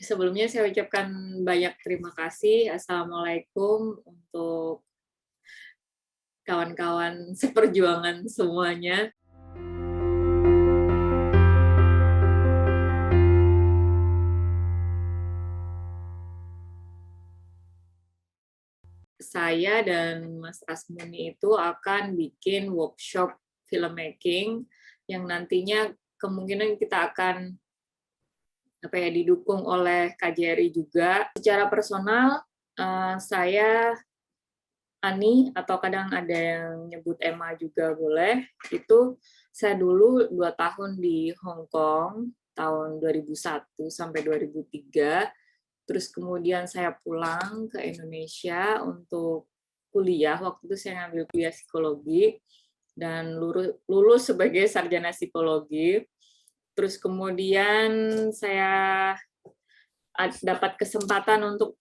Sebelumnya saya ucapkan banyak terima kasih. Assalamualaikum untuk kawan-kawan seperjuangan semuanya. Saya dan Mas Asmuni itu akan bikin workshop filmmaking yang nantinya kemungkinan kita akan didukung oleh KJRI juga. Secara personal, saya Ani, atau kadang ada yang nyebut Emma juga boleh, itu saya dulu 2 tahun di Hong Kong, tahun 2001 sampai 2003, terus kemudian saya pulang ke Indonesia untuk kuliah, waktu itu saya ngambil kuliah psikologi, dan lulus sebagai sarjana psikologi, terus kemudian saya dapat kesempatan untuk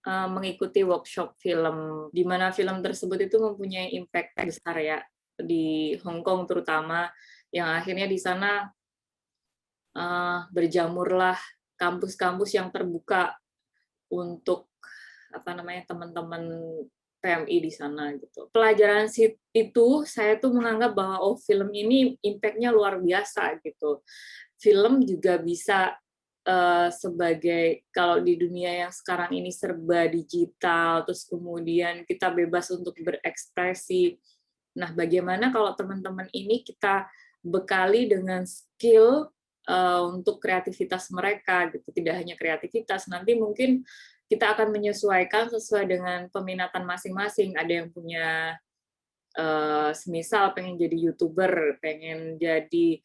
mengikuti workshop film, di mana film tersebut itu mempunyai impact besar ya, di Hong Kong terutama, yang akhirnya di sana berjamurlah kampus-kampus yang terbuka untuk teman-teman PMI di sana gitu. Pelajaran itu saya tuh menganggap bahwa film ini impact-nya luar biasa gitu. Film juga bisa sebagai, kalau di dunia yang sekarang ini serba digital, terus kemudian kita bebas untuk berekspresi. Nah, bagaimana kalau teman-teman ini kita bekali dengan skill untuk kreativitas mereka gitu, tidak hanya kreativitas, nanti mungkin kita akan menyesuaikan sesuai dengan peminatan masing-masing. Ada yang punya semisal pengen jadi YouTuber, pengen jadi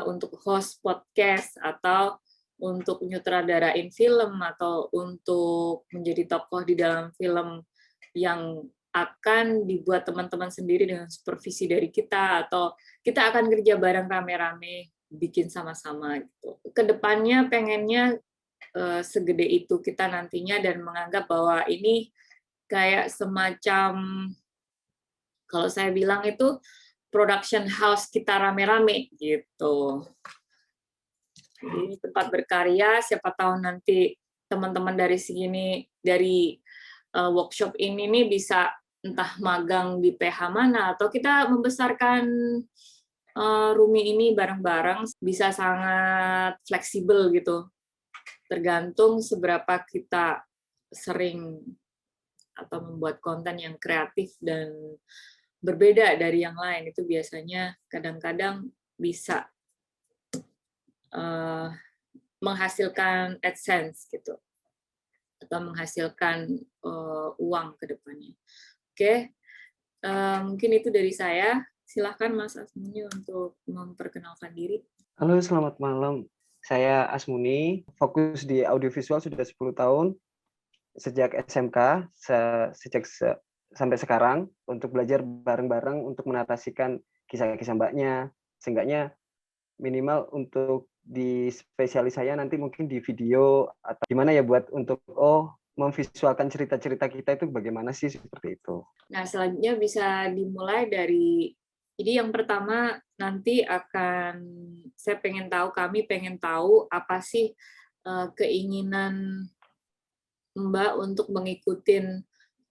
untuk host podcast, atau untuk nyutradarain film, atau untuk menjadi tokoh di dalam film yang akan dibuat teman-teman sendiri dengan supervisi dari kita, atau kita akan kerja bareng rame-rame, bikin sama-sama gitu. Kedepannya pengennya segede itu kita nantinya, dan menganggap bahwa ini kayak semacam, kalau saya bilang itu production house kita rame-rame gitu. Jadi tempat berkarya, siapa tahu nanti teman-teman dari sini, dari workshop ini nih bisa entah magang di PH mana, atau kita membesarkan Rumi ini bareng-bareng, bisa sangat fleksibel gitu. Tergantung seberapa kita sering atau membuat konten yang kreatif dan berbeda dari yang lain, itu biasanya kadang-kadang bisa menghasilkan AdSense gitu, atau menghasilkan uang ke depannya. Oke, mungkin itu dari saya. Silahkan Mas Asmuni untuk memperkenalkan diri. Halo, selamat malam. Saya Asmuni, fokus di audiovisual sudah 10 tahun, sejak SMK, sampai sekarang, untuk belajar bareng-bareng untuk menarasikan kisah-kisah mbaknya, seenggaknya minimal untuk di spesialis saya nanti mungkin di video, atau gimana ya buat untuk memvisualkan cerita-cerita kita itu bagaimana sih, seperti itu. Nah, selanjutnya bisa dimulai dari, jadi yang pertama nanti kami pengen tahu apa sih keinginan Mbak untuk mengikuti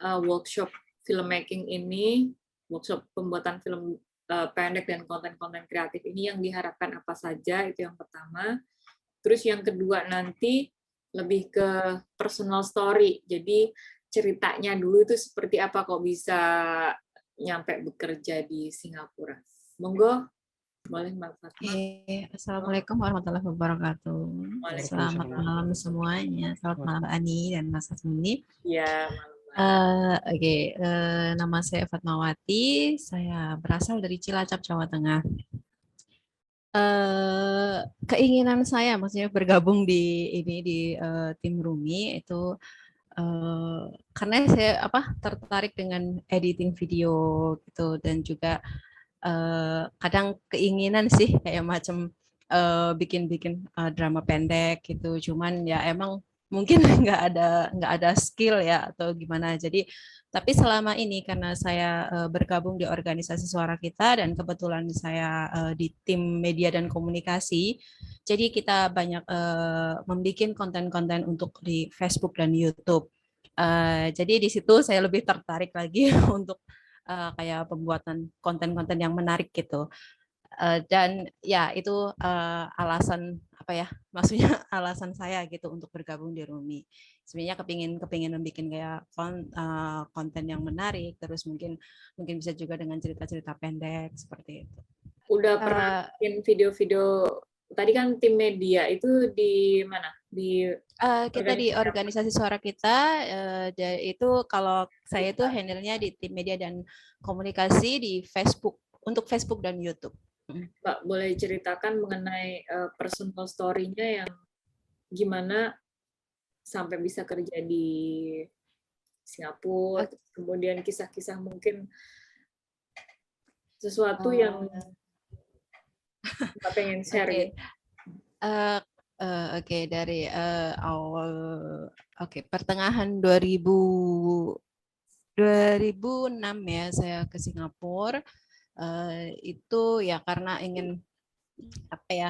workshop filmmaking ini, workshop pembuatan film pendek dan konten-konten kreatif ini, yang diharapkan apa saja, itu yang pertama. Terus yang kedua nanti lebih ke personal story, jadi ceritanya dulu itu seperti apa kok bisa nyampe bekerja di Singapura. Monggo, boleh Mbak Fatma. Assalamualaikum warahmatullahi wabarakatuh. Selamat malam semuanya. Selamat malam Ani dan Mas Asmuni. Ya, nama saya Fatmawati. Saya berasal dari Cilacap, Jawa Tengah. Keinginan saya, maksudnya bergabung di tim Rumi itu karena saya tertarik dengan editing video gitu, dan juga kadang keinginan sih kayak macam bikin drama pendek gitu, cuman ya emang mungkin nggak ada skill ya atau gimana. Jadi tapi selama ini karena saya bergabung di organisasi Suara Kita dan kebetulan saya di tim media dan komunikasi, jadi kita banyak membuat konten-konten untuk di Facebook dan YouTube. Jadi di situ saya lebih tertarik lagi untuk kayak pembuatan konten-konten yang menarik gitu. Dan ya itu alasan apa ya, maksudnya alasan saya gitu untuk bergabung di Rumi. Sebenarnya kepingin membuat kayak konten yang menarik, terus mungkin bisa juga dengan cerita-cerita pendek seperti itu. Udah pernah bikin video-video, tadi kan tim media itu di mana? Kita di organisasi Suara Kita, itu kalau saya itu handle-nya di tim media dan komunikasi di Facebook, untuk Facebook dan YouTube. Mbak boleh ceritakan mengenai personal story-nya yang gimana sampai bisa kerja di Singapura, kemudian kisah-kisah mungkin sesuatu yang Mbak pengen share. Okay. Oke, dari awal, pertengahan 2006 ya saya ke Singapura. Itu ya karena ingin apa ya,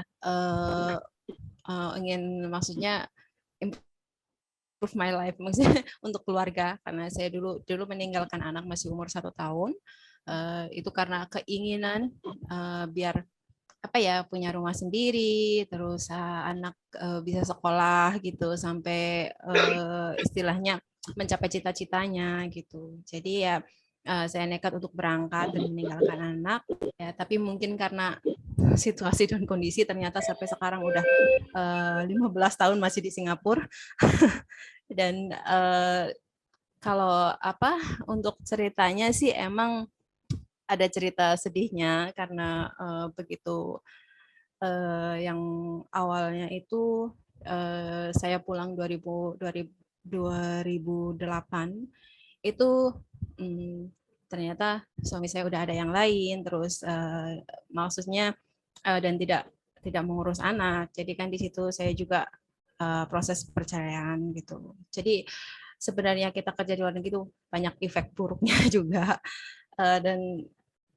ingin maksudnya improve my life, maksudnya untuk keluarga, karena saya dulu meninggalkan anak masih umur 1 tahun. Itu karena keinginan biar apa ya, punya rumah sendiri, terus anak bisa sekolah gitu sampai istilahnya mencapai cita-citanya gitu. Jadi ya saya nekat untuk berangkat dan meninggalkan anak ya, tapi mungkin karena situasi dan kondisi ternyata sampai sekarang udah 15 tahun masih di Singapura. Dan kalau apa untuk ceritanya sih emang ada cerita sedihnya karena begitu yang awalnya itu saya pulang 2008 itu ternyata suami saya udah ada yang lain, terus maksudnya dan tidak mengurus anak. Jadi kan di situ saya juga proses perceraian gitu. Jadi sebenarnya kita kerja di luar negeri itu banyak efek buruknya juga. Dan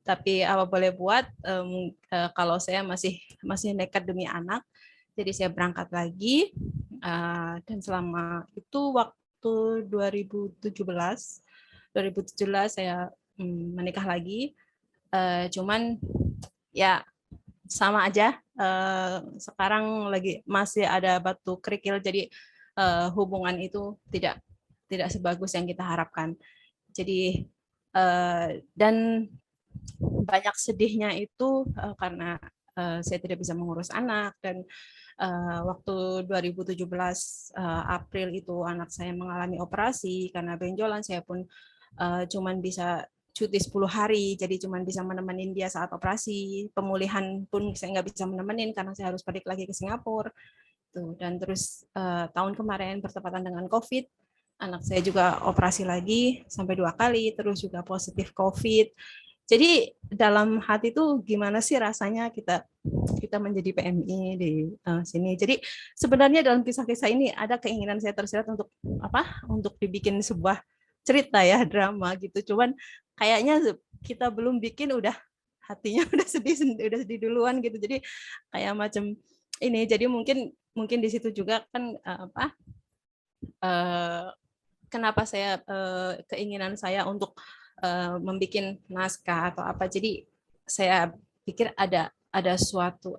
tapi apa boleh buat, kalau saya masih nekat demi anak, jadi saya berangkat lagi, dan selama itu waktu 2017 saya menikah lagi, cuman ya sama aja, sekarang lagi masih ada batu kerikil, jadi hubungan itu tidak sebagus yang kita harapkan. Jadi dan banyak sedihnya itu karena saya tidak bisa mengurus anak, dan waktu 2017 April itu anak saya mengalami operasi karena benjolan. Saya pun cuman bisa cuti 10 hari, jadi cuman bisa menemenin dia saat operasi. Pemulihan pun saya nggak bisa menemenin karena saya harus balik lagi ke Singapura. Tuh, dan terus tahun kemarin bertepatan dengan COVID, anak saya juga operasi lagi sampai 2 kali, terus juga positif COVID. Jadi dalam hati itu gimana sih rasanya kita menjadi PMI di sini. Jadi sebenarnya dalam kisah-kisah ini ada keinginan saya tersirat untuk untuk dibikin sebuah cerita ya, drama gitu. Cuman kayaknya kita belum bikin udah hatinya udah sedih duluan gitu. Jadi kayak macam ini. Jadi mungkin di situ juga kan kenapa saya keinginan saya untuk membuat naskah atau apa. Jadi saya pikir ada suatu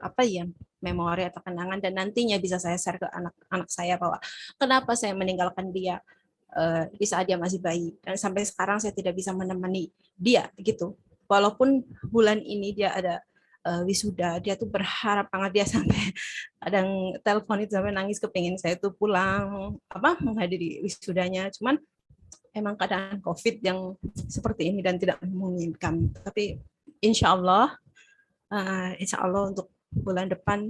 memori atau kenangan, dan nantinya bisa saya share ke anak saya bahwa kenapa saya meninggalkan dia di saat dia masih bayi, dan sampai sekarang saya tidak bisa menemani dia gitu. Walaupun bulan ini dia ada wisuda, dia tuh berharap banget, dia sampai kadang telepon itu sampai nangis kepingin saya tuh pulang menghadiri wisudanya. Cuman emang keadaan COVID yang seperti ini dan tidak memungkinkan. Tapi insya Allah untuk bulan depan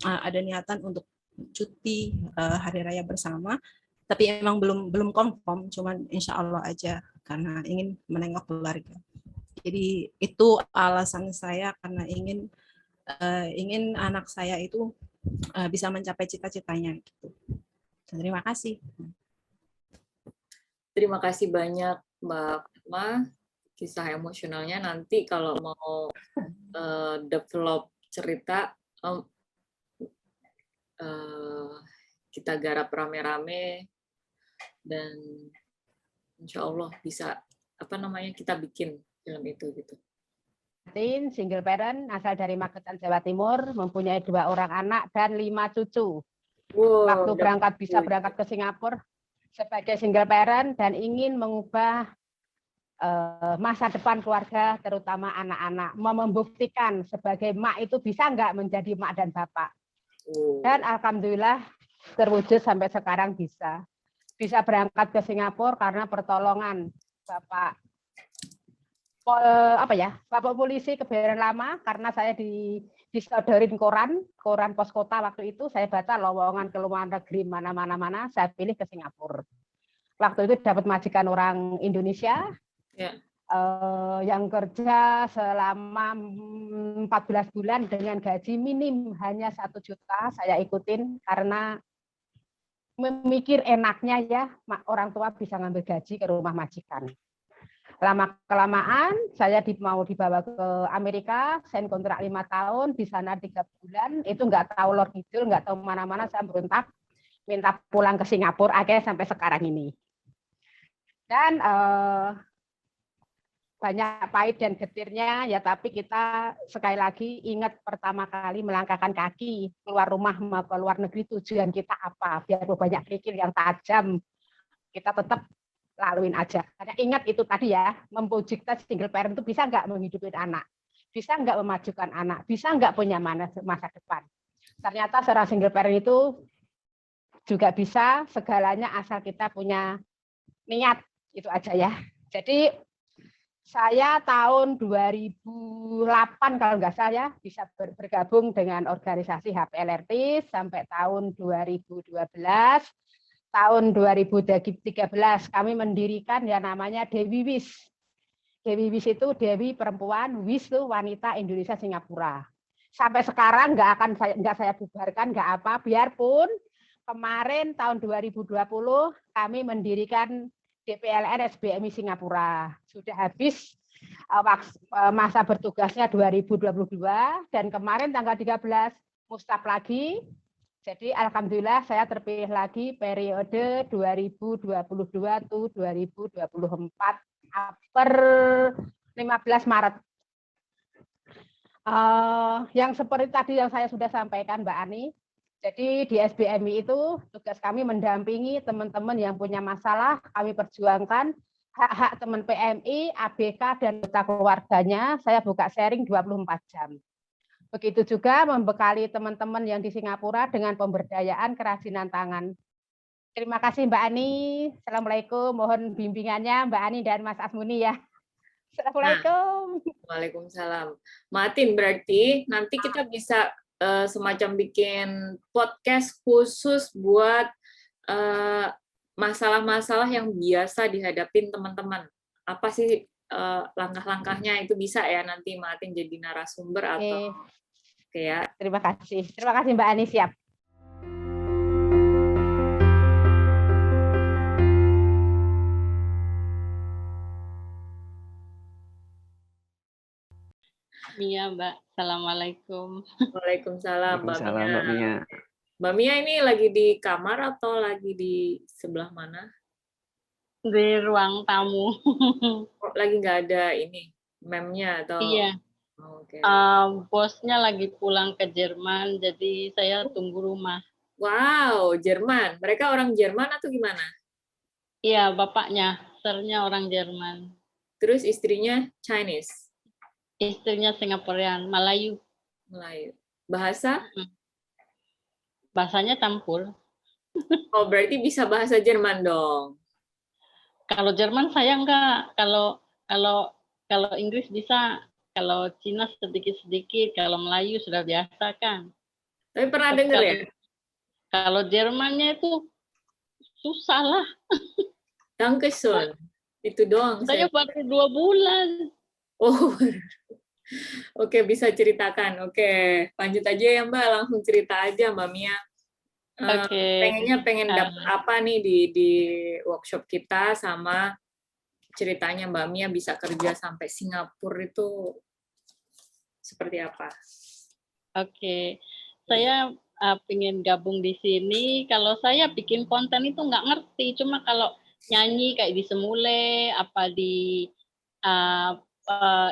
ada niatan untuk cuti hari raya bersama. Tapi emang belum confirm, cuman insya Allah aja karena ingin menengok keluarga. Jadi itu alasan saya, karena ingin anak saya itu bisa mencapai cita-citanya gitu. Terima kasih. Terima kasih banyak Mbak Fatma. Kisah emosionalnya nanti kalau mau develop cerita, kita garap rame-rame dan insya Allah bisa kita bikin film itu gitu. Single parent asal dari Magetan, Jawa Timur, mempunyai 2 orang anak dan 5 cucu. Wow, Waktu bisa berangkat ke Singapura sebagai single parent dan ingin mengubah masa depan keluarga, terutama anak-anak, membuktikan sebagai mak itu bisa nggak menjadi mak dan bapak. Dan alhamdulillah terwujud sampai sekarang bisa berangkat ke Singapura karena pertolongan Bapak Bapak polisi Kebayoran Lama, karena saya disodorin koran pos kota waktu itu, saya baca lowongan ke luar negeri mana, saya pilih ke Singapura. Waktu itu dapat majikan orang Indonesia, yang kerja selama 14 bulan dengan gaji minim hanya 1 juta, saya ikutin karena memikir enaknya ya, orang tua bisa ngambil gaji ke rumah majikan. Lama-kelamaan saya mau dibawa ke Amerika, sign kontrak 5 tahun, di sana 3 bulan, itu nggak tahu lor ngidul, nggak tahu mana-mana, saya berontak, minta pulang ke Singapura, akhirnya sampai sekarang ini. Dan banyak pahit dan getirnya, ya tapi kita sekali lagi ingat pertama kali melangkahkan kaki keluar rumah mau ke luar negeri, tujuan kita apa, biar banyak pikir yang tajam, kita tetap laluin aja. Karena ingat itu tadi ya, memwujudkan single parent itu bisa nggak menghidupi anak, bisa nggak memajukan anak, bisa nggak punya masa depan. Ternyata seorang single parent itu juga bisa segalanya asal kita punya niat, itu aja ya. Jadi saya tahun 2008 kalau nggak salah ya, bisa bergabung dengan organisasi HPLRT sampai tahun 2012. Tahun 2013 kami mendirikan yang namanya Dewi Wis. Dewi Wis itu Dewi perempuan, Wis itu wanita Indonesia Singapura. Sampai sekarang nggak saya bubarkan, nggak apa, biarpun kemarin tahun 2020 kami mendirikan DPLN SBMI Singapura. Sudah habis masa bertugasnya 2022 dan kemarin tanggal 13 mustaf lagi. Jadi alhamdulillah saya terpilih lagi periode 2022 to 2024 per 15 Maret. Yang seperti tadi yang saya sudah sampaikan Mbak Ani, jadi di SBMI itu tugas kami mendampingi teman-teman yang punya masalah, kami perjuangkan hak-hak teman PMI, ABK, dan anggota keluarganya, saya buka sharing 24 jam. Begitu juga membekali teman-teman yang di Singapura dengan pemberdayaan kerajinan tangan. Terima kasih Mbak Ani. Assalamualaikum. Mohon bimbingannya Mbak Ani dan Mas Asmuni ya. Assalamualaikum. Waalaikumsalam. Matin, berarti nanti kita bisa semacam bikin podcast khusus buat masalah-masalah yang biasa dihadapin teman-teman. Apa sih langkah-langkahnya, itu bisa ya nanti Matin jadi narasumber atau ya. Terima kasih Mbak Ani, siap. Iya Mbak, Assalamualaikum. Waalaikumsalam Mbak Mia. Mbak Mia. Mbak Mia ini lagi di kamar atau lagi di sebelah mana? Di ruang tamu. Lagi nggak ada ini memnya atau? Iya. Okay. Bosnya lagi pulang ke Jerman, jadi saya tunggu rumah. Wow, Jerman. Mereka orang Jerman atau gimana? Iya, bapaknya, sernya orang Jerman. Terus istrinya Chinese? Istrinya Singaporean, Melayu. Melayu. Bahasa? Bahasanya campur. Oh, berarti bisa bahasa Jerman dong. Kalau Jerman saya enggak. Kalau Inggris bisa. Kalau Cina sedikit-sedikit. Kalau Melayu sudah biasa kan. Tapi pernah dengar ya? Kalau Jermannya itu susah lah. Dankeschön. Itu doang. Saya baru 2 bulan. Oh, oke, bisa ceritakan. Oke, lanjut aja ya Mbak. Langsung cerita aja Mbak Mia. Pengennya pengen Ah. dapat apa nih di workshop kita, sama ceritanya Mbak Mia bisa kerja sampai Singapura itu seperti apa? Oke, saya pengen gabung di sini. Kalau saya bikin konten itu nggak ngerti, cuma kalau nyanyi kayak di Semule, apa di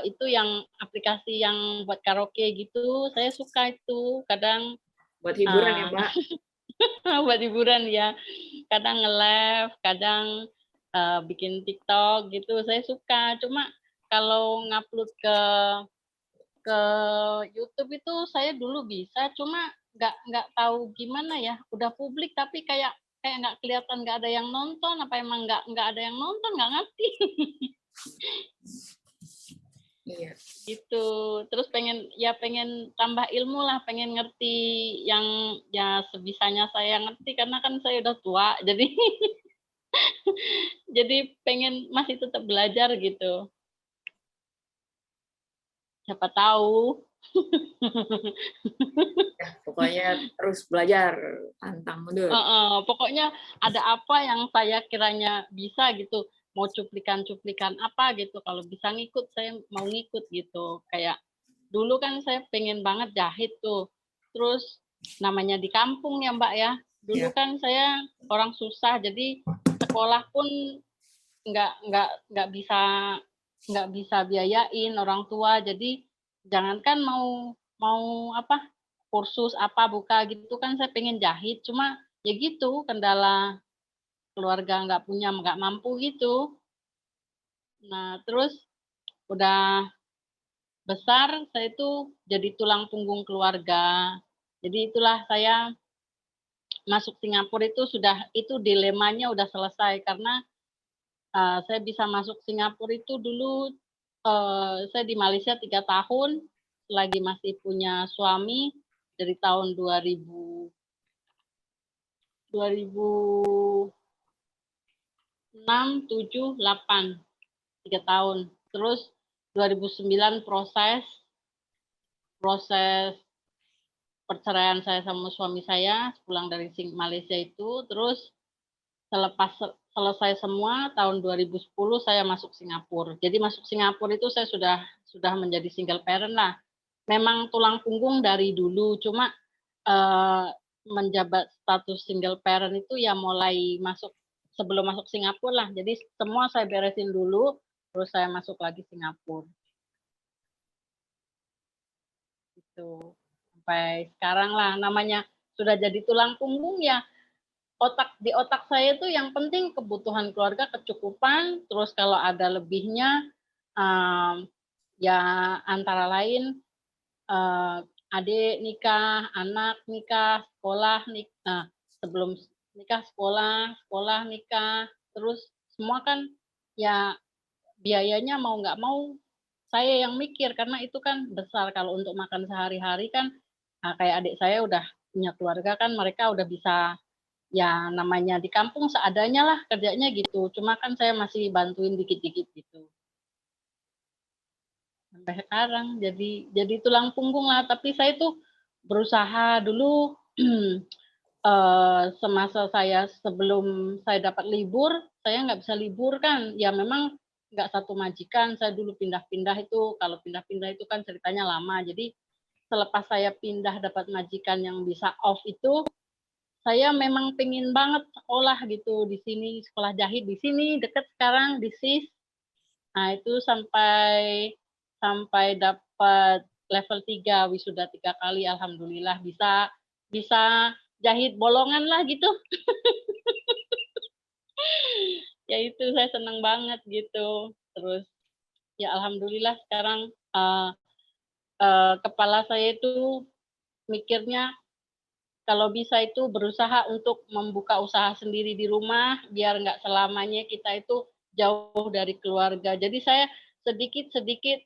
itu yang aplikasi yang buat karaoke gitu, saya suka itu. Kadang Buat hiburan ya Mbak? buat hiburan ya. Kadang nge-live, kadang bikin TikTok gitu, saya suka. Cuma kalau ngupload ke YouTube itu saya dulu bisa, cuma nggak tahu gimana ya, udah publik tapi kayak kayak nggak kelihatan, nggak ada yang nonton, apa emang nggak ada yang nonton, nggak ngerti. Iya. Gitu. Terus pengen tambah ilmu lah, pengen ngerti yang ya sebisanya saya ngerti, karena kan saya udah tua, jadi jadi pengen masih tetap belajar gitu. Siapa tahu. Ya, pokoknya terus belajar, pantang mundur. Pokoknya ada apa yang saya kiranya bisa gitu, mau cuplikan-cuplikan apa gitu, kalau bisa ngikut saya mau ngikut gitu. Kayak dulu kan saya pengen banget jahit tuh, terus namanya di kampung ya Mbak ya, dulu Ya. kan saya orang susah, jadi sekolah pun nggak bisa biayain orang tua, jadi jangankan mau apa, kursus apa buka gitu kan saya pengen jahit, cuma ya gitu kendala keluarga nggak mampu gitu. Nah terus udah besar saya itu jadi tulang punggung keluarga. Jadi itulah saya masuk Singapura itu dilemanya udah selesai, karena saya bisa masuk Singapura itu dulu, saya di Malaysia 3 tahun, selagi masih punya suami dari tahun 2006, 7, 8, 3 tahun. Terus 2009 proses perceraian saya sama suami saya pulang dari Malaysia itu, terus selepas selesai semua tahun 2010 saya masuk Singapura. Jadi masuk Singapura itu saya sudah menjadi single parent lah. Memang tulang punggung dari dulu, cuma menjabat status single parent itu ya mulai sebelum masuk Singapura lah. Jadi semua saya beresin dulu, terus saya masuk lagi Singapura. Gitu. Sampai sekarang lah, namanya sudah jadi tulang punggung ya, di otak saya itu yang penting kebutuhan keluarga kecukupan, terus kalau ada lebihnya ya antara lain adik nikah, anak nikah, sekolah nikah, sebelum nikah sekolah nikah, terus semua kan ya biayanya mau nggak mau saya yang mikir, karena itu kan besar. Kalau untuk makan sehari-hari kan kayak adik saya udah punya keluarga kan, mereka udah bisa ya namanya di kampung seadanya lah kerjanya gitu, cuma kan saya masih bantuin dikit-dikit gitu. Sampai sekarang jadi tulang punggung lah, tapi saya tuh berusaha dulu semasa sebelum saya dapat libur, saya nggak bisa libur kan, ya memang nggak satu majikan, saya dulu pindah-pindah itu, kalau pindah-pindah itu kan ceritanya lama, jadi selepas saya pindah dapat majikan yang bisa off itu, saya memang pengen banget sekolah gitu di sini, sekolah jahit di sini, deket sekarang di SIS. Nah itu sampai dapat level 3, wisuda 3 kali, alhamdulillah bisa jahit bolongan lah gitu. Ya itu saya senang banget gitu. Terus ya alhamdulillah sekarang kepala saya itu mikirnya kalau bisa itu berusaha untuk membuka usaha sendiri di rumah, biar nggak selamanya kita itu jauh dari keluarga. Jadi saya sedikit-sedikit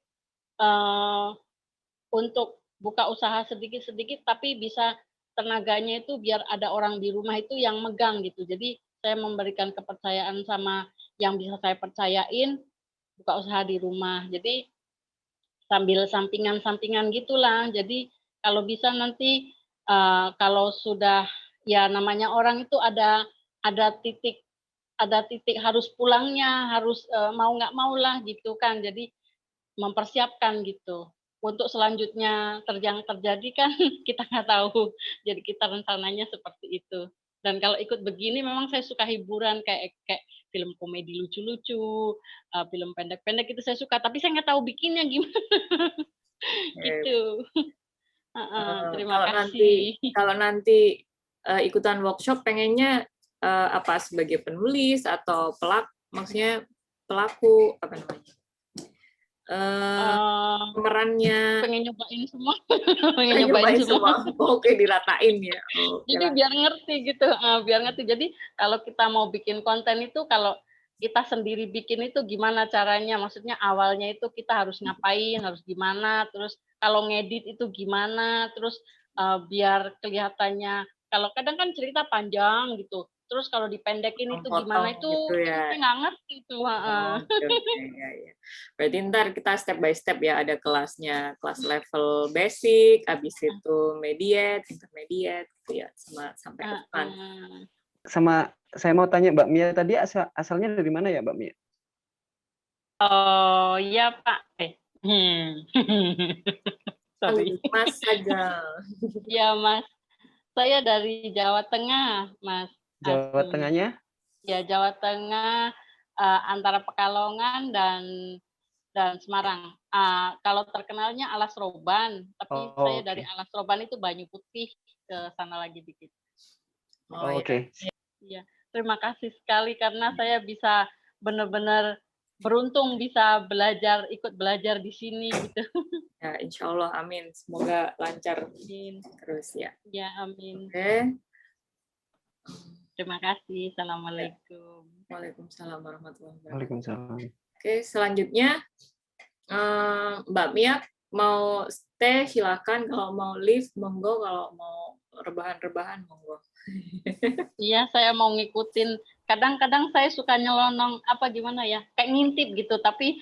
untuk buka usaha sedikit-sedikit, tapi bisa tenaganya itu biar ada orang di rumah itu yang megang gitu. Jadi saya memberikan kepercayaan sama yang bisa saya percayain, buka usaha di rumah. Jadi sambil sampingan-sampingan gitulah. Jadi kalau bisa nanti kalau sudah ya namanya orang itu ada titik harus pulangnya, harus mau nggak mau lah gitu kan. Jadi mempersiapkan gitu. Untuk selanjutnya terjadi kan kita nggak tahu. Jadi kita rencananya seperti itu. Dan kalau ikut begini memang saya suka hiburan kayak film komedi lucu-lucu, film pendek-pendek itu saya suka. Tapi saya nggak tahu bikinnya gimana. Gitu. Terima kasih. Kalau nanti ikutan workshop, pengennya apa, sebagai penulis atau maksudnya pelaku, apa namanya? Pemerannya. Pengen nyobain semua. Pengen nyobain semua. Oke, diratain ya. Jadi biar ngerti gitu, biar ngerti. Jadi kalau kita mau bikin konten itu, kalau kita sendiri bikin itu gimana caranya? Maksudnya awalnya itu kita harus ngapain, harus gimana, terus kalau ngedit itu gimana, terus biar kelihatannya, kalau kadang kan cerita panjang gitu, terus kalau dipendekin itu gimana, itu gitu ya. saya nggak ngerti tuh. Ya. Berarti ntar kita step by step ya, ada kelasnya, kelas level basic, habis itu intermediate gitu ya, sampai ke depan. Sama saya mau tanya Mbak Mia tadi, asalnya dari mana ya Mbak Mia? Oh iya Pak. Sorry. Mas saja. Iya Mas. Saya dari Jawa Tengah, Mas. Jawa Tengahnya? Ya, Jawa Tengah, antara Pekalongan dan Semarang. Kalau terkenalnya Alas Roban, tapi saya dari Alas Roban itu Banyu Putih, ke sana lagi dikit. Oke. Iya, terima kasih sekali karena saya bisa benar-benar beruntung bisa ikut belajar di sini gitu. Ya, insya Allah, amin. Semoga lancar terus ya. Ya, amin. Oke. Terima kasih. Assalamualaikum. Waalaikumsalam warahmatullahi wabarakatuh. Waalaikumsalam. Oke, selanjutnya Mbak Mia mau stay silakan, kalau mau leave monggo, kalau mau rebahan monggo. Iya, saya mau ngikutin. Kadang-kadang saya suka nyelonong, apa gimana ya, kayak ngintip gitu, tapi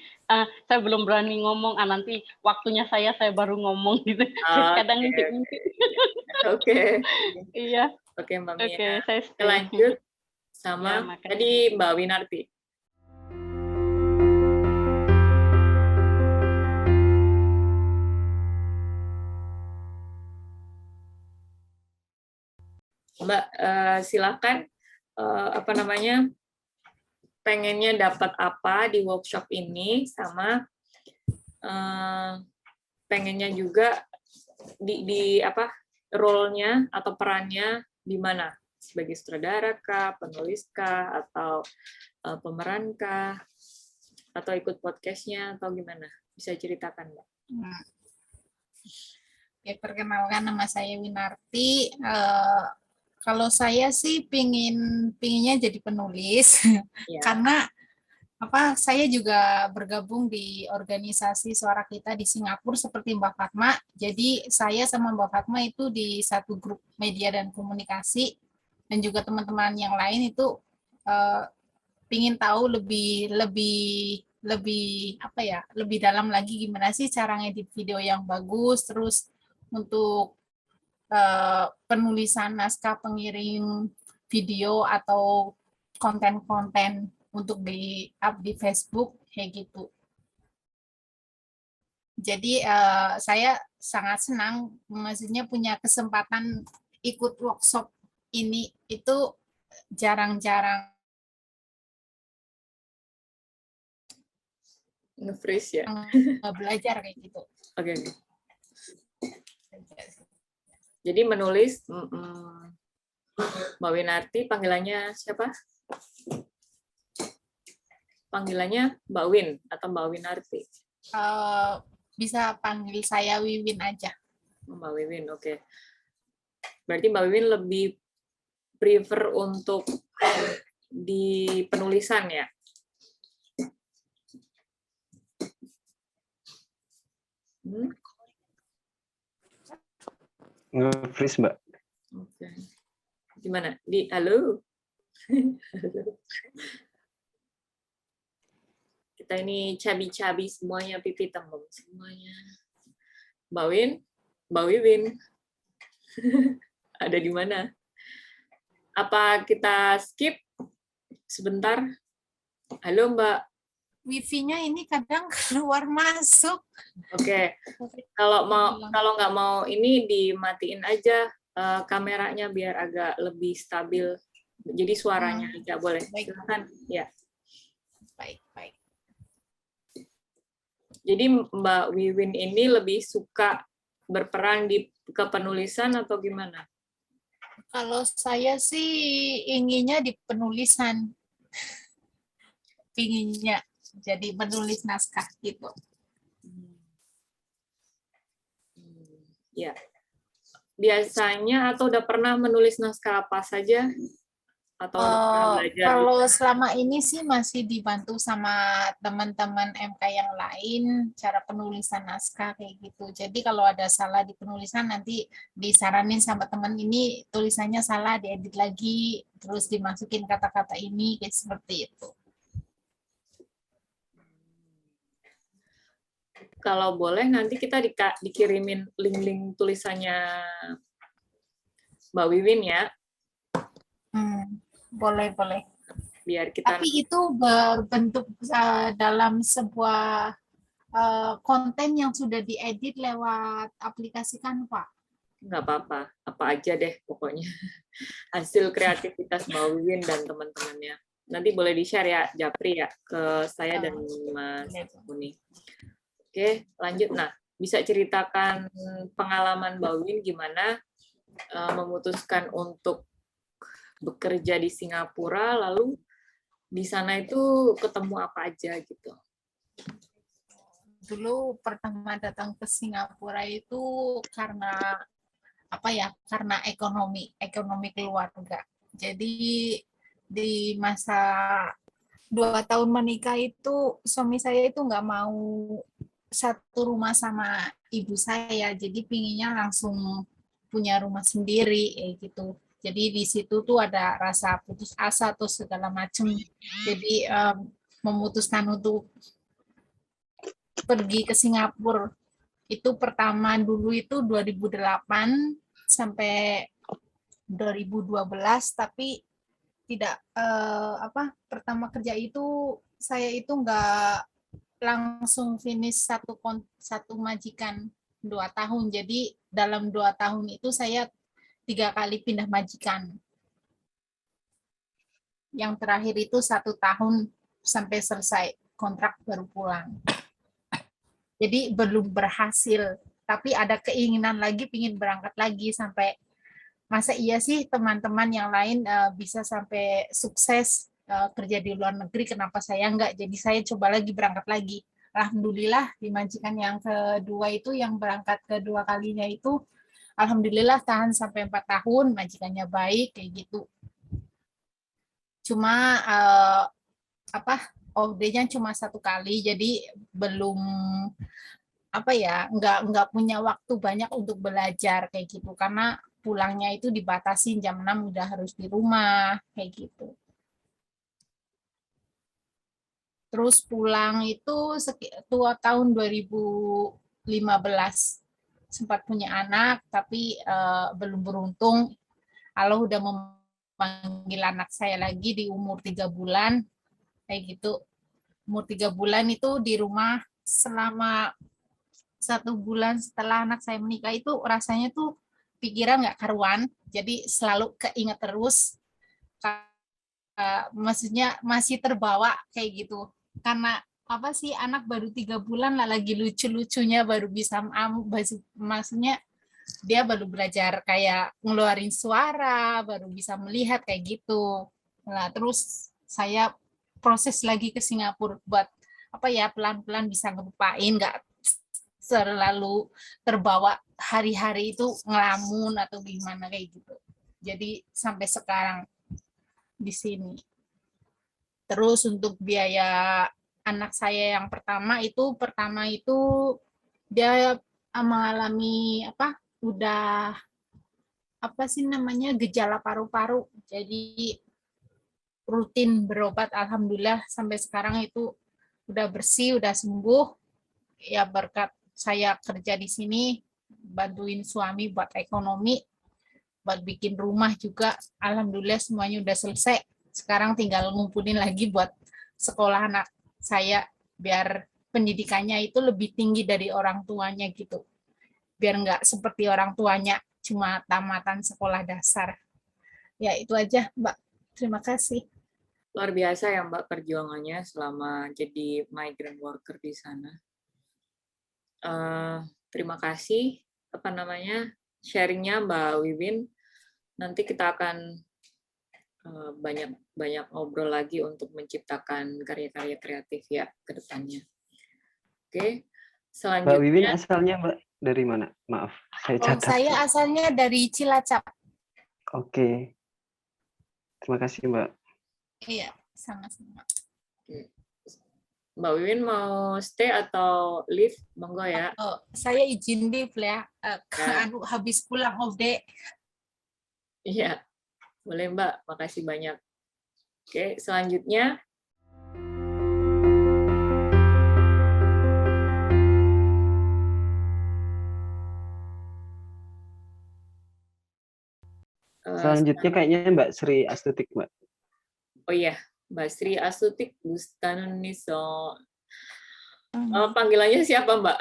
saya belum berani ngomong. Nanti waktunya saya baru ngomong gitu. Kadang ngintip-ngintip. Oke. Iya. Oke, Mbak Mia. Oke, saya lanjut sama ya, tadi Mbak Winarti. Mbak, silakan, apa namanya, pengennya dapat apa di workshop ini, sama pengennya juga di apa, role-nya atau perannya di mana, sebagai sutradara kah, penulis kah, atau pemeran kah, atau ikut podcast-nya, atau gimana? Bisa ceritakan, Mbak? Ya, perkenalkan, nama saya Winarti. Kalau saya sih pinginnya jadi penulis, karena saya juga bergabung di organisasi Suara Kita di Singapura seperti Mbak Fatma. Jadi saya sama Mbak Fatma itu di satu grup media dan komunikasi, dan juga teman-teman yang lain itu pingin tahu lebih dalam lagi gimana sih cara ngedit video yang bagus, terus untuk penulisan naskah pengiring video atau konten-konten untuk di-up di Facebook, kayak gitu. Jadi saya sangat senang, maksudnya punya kesempatan ikut workshop ini, itu jarang-jarang. Nge-freeze ya? Belajar kayak gitu. Oke. Jadi menulis, Mbak Winarti, panggilannya siapa? Panggilannya Mbak Win atau Mbak Winarti? Bisa panggil saya Wiwin aja. Mbak Wiwin, oke. Berarti Mbak Wiwin lebih prefer untuk di penulisan ya? Nge-freeze, Mbak. Oke. Gimana? Halo? Kita ini cabi-cabi semuanya, pipi tembem semuanya. Mbak Win? Mbak Wiwin? Ada di mana? Apa kita skip sebentar? Halo Mbak. Wifi-nya ini kadang keluar masuk. Oke. Kalau nggak mau ini dimatiin aja kameranya biar agak lebih stabil. Jadi suaranya aja boleh. Silakan. Ya. Baik. Jadi Mbak Wiwin ini lebih suka berperan di kepenulisan atau gimana? Kalau saya sih inginnya di penulisan. Pinginnya jadi penulis naskah gitu. Ya. Biasanya atau udah pernah menulis naskah apa saja? Atau udah pernah belajar? Kalau selama ini sih masih dibantu sama teman-teman MK yang lain cara penulisan naskah kayak gitu. Jadi kalau ada salah di penulisan nanti disaranin sama teman ini tulisannya salah, diedit lagi, terus dimasukin kata-kata ini kayak seperti itu. Kalau boleh nanti kita dikirimin link-link tulisannya Mbak Wiwin ya. Boleh. Biar kita. Tapi itu berbentuk dalam sebuah konten yang sudah diedit lewat aplikasi kan, Pak? Nggak apa-apa, apa aja deh pokoknya. Hasil kreativitas Mbak Wiwin dan teman-temannya. Nanti boleh di-share ya, Japri ya, ke saya dan Mas Uni. Oke, lanjut. Nah, bisa ceritakan pengalaman Mbak Wiwin gimana memutuskan untuk bekerja di Singapura, lalu di sana itu ketemu apa aja gitu? Dulu pertama datang ke Singapura itu karena apa ya? Karena ekonomi keluarga. Jadi di masa 2 tahun menikah itu suami saya itu nggak mau satu rumah sama ibu saya, jadi pinginnya langsung punya rumah sendiri gitu. Jadi di situ tuh ada rasa putus asa atau segala macam. Jadi memutuskan untuk pergi ke Singapura. Itu pertama dulu itu 2008 sampai 2012, tapi tidak pertama kerja itu saya itu nggak langsung finish satu majikan 2 tahun. Jadi dalam 2 tahun itu saya 3 kali pindah majikan. Yang terakhir itu 1 tahun sampai selesai kontrak baru pulang. Jadi belum berhasil, tapi ada keinginan lagi pingin berangkat lagi sampai masa iya sih teman-teman yang lain bisa sampai sukses kerja di luar negeri, kenapa saya enggak? Jadi saya coba lagi berangkat lagi. Alhamdulillah di majikan yang kedua itu yang berangkat kedua kalinya itu alhamdulillah tahan sampai 4 tahun, majikannya baik kayak gitu. Cuma OD-nya cuma 1 kali, jadi belum nggak punya waktu banyak untuk belajar kayak gitu karena pulangnya itu dibatasi jam 6 udah harus di rumah kayak gitu. Terus pulang itu tahun 2015 sempat punya anak tapi belum beruntung. Allah udah memanggil anak saya lagi di umur 3 bulan kayak gitu. Umur 3 bulan itu di rumah selama 1 bulan setelah anak saya menikah itu rasanya tuh pikiran nggak karuan, jadi selalu keinget terus. Maksudnya masih terbawa kayak gitu. Karena apa sih anak baru 3 bulan lah lagi lucu-lucunya baru bisa maksudnya dia baru belajar kayak ngeluarin suara, baru bisa melihat kayak gitu. Nah, terus saya proses lagi ke Singapura buat pelan-pelan bisa ngelupain, nggak selalu terbawa hari-hari itu ngelamun atau gimana kayak gitu. Jadi sampai sekarang di sini. Terus untuk biaya anak saya yang pertama itu dia mengalami gejala paru-paru. Jadi rutin berobat, alhamdulillah sampai sekarang itu udah bersih, udah sembuh. Ya berkat saya kerja di sini bantuin suami buat ekonomi. buat bikin rumah juga. Alhamdulillah semuanya udah selesai. Sekarang tinggal ngumpulin lagi buat sekolah anak saya biar pendidikannya itu lebih tinggi dari orang tuanya gitu. Biar nggak seperti orang tuanya cuma tamatan sekolah dasar. Ya itu aja Mbak. Terima kasih. Luar biasa ya Mbak perjuangannya selama jadi migrant worker di sana. Terima kasih sharingnya Mbak Wiwin. Nanti kita akan banyak ngobrol lagi untuk menciptakan karya-karya kreatif ya ke depannya. Oke, selanjutnya. Mbak Wiwin asalnya Mbak dari mana? Maaf, saya catat. Saya asalnya dari Cilacap. Oke. Terima kasih Mbak. Iya, sama-sama. Mbak Wiwin mau stay atau leave? Monggo ya. Oh, saya izin leave ya. Habis pulang off day. Iya, boleh Mbak. Makasih banyak. Oke, selanjutnya. Selanjutnya kayaknya Mbak Sri Astutik, Mbak. Oh iya, Mbak Sri Astutik Bustanun Niso. Panggilannya siapa Mbak?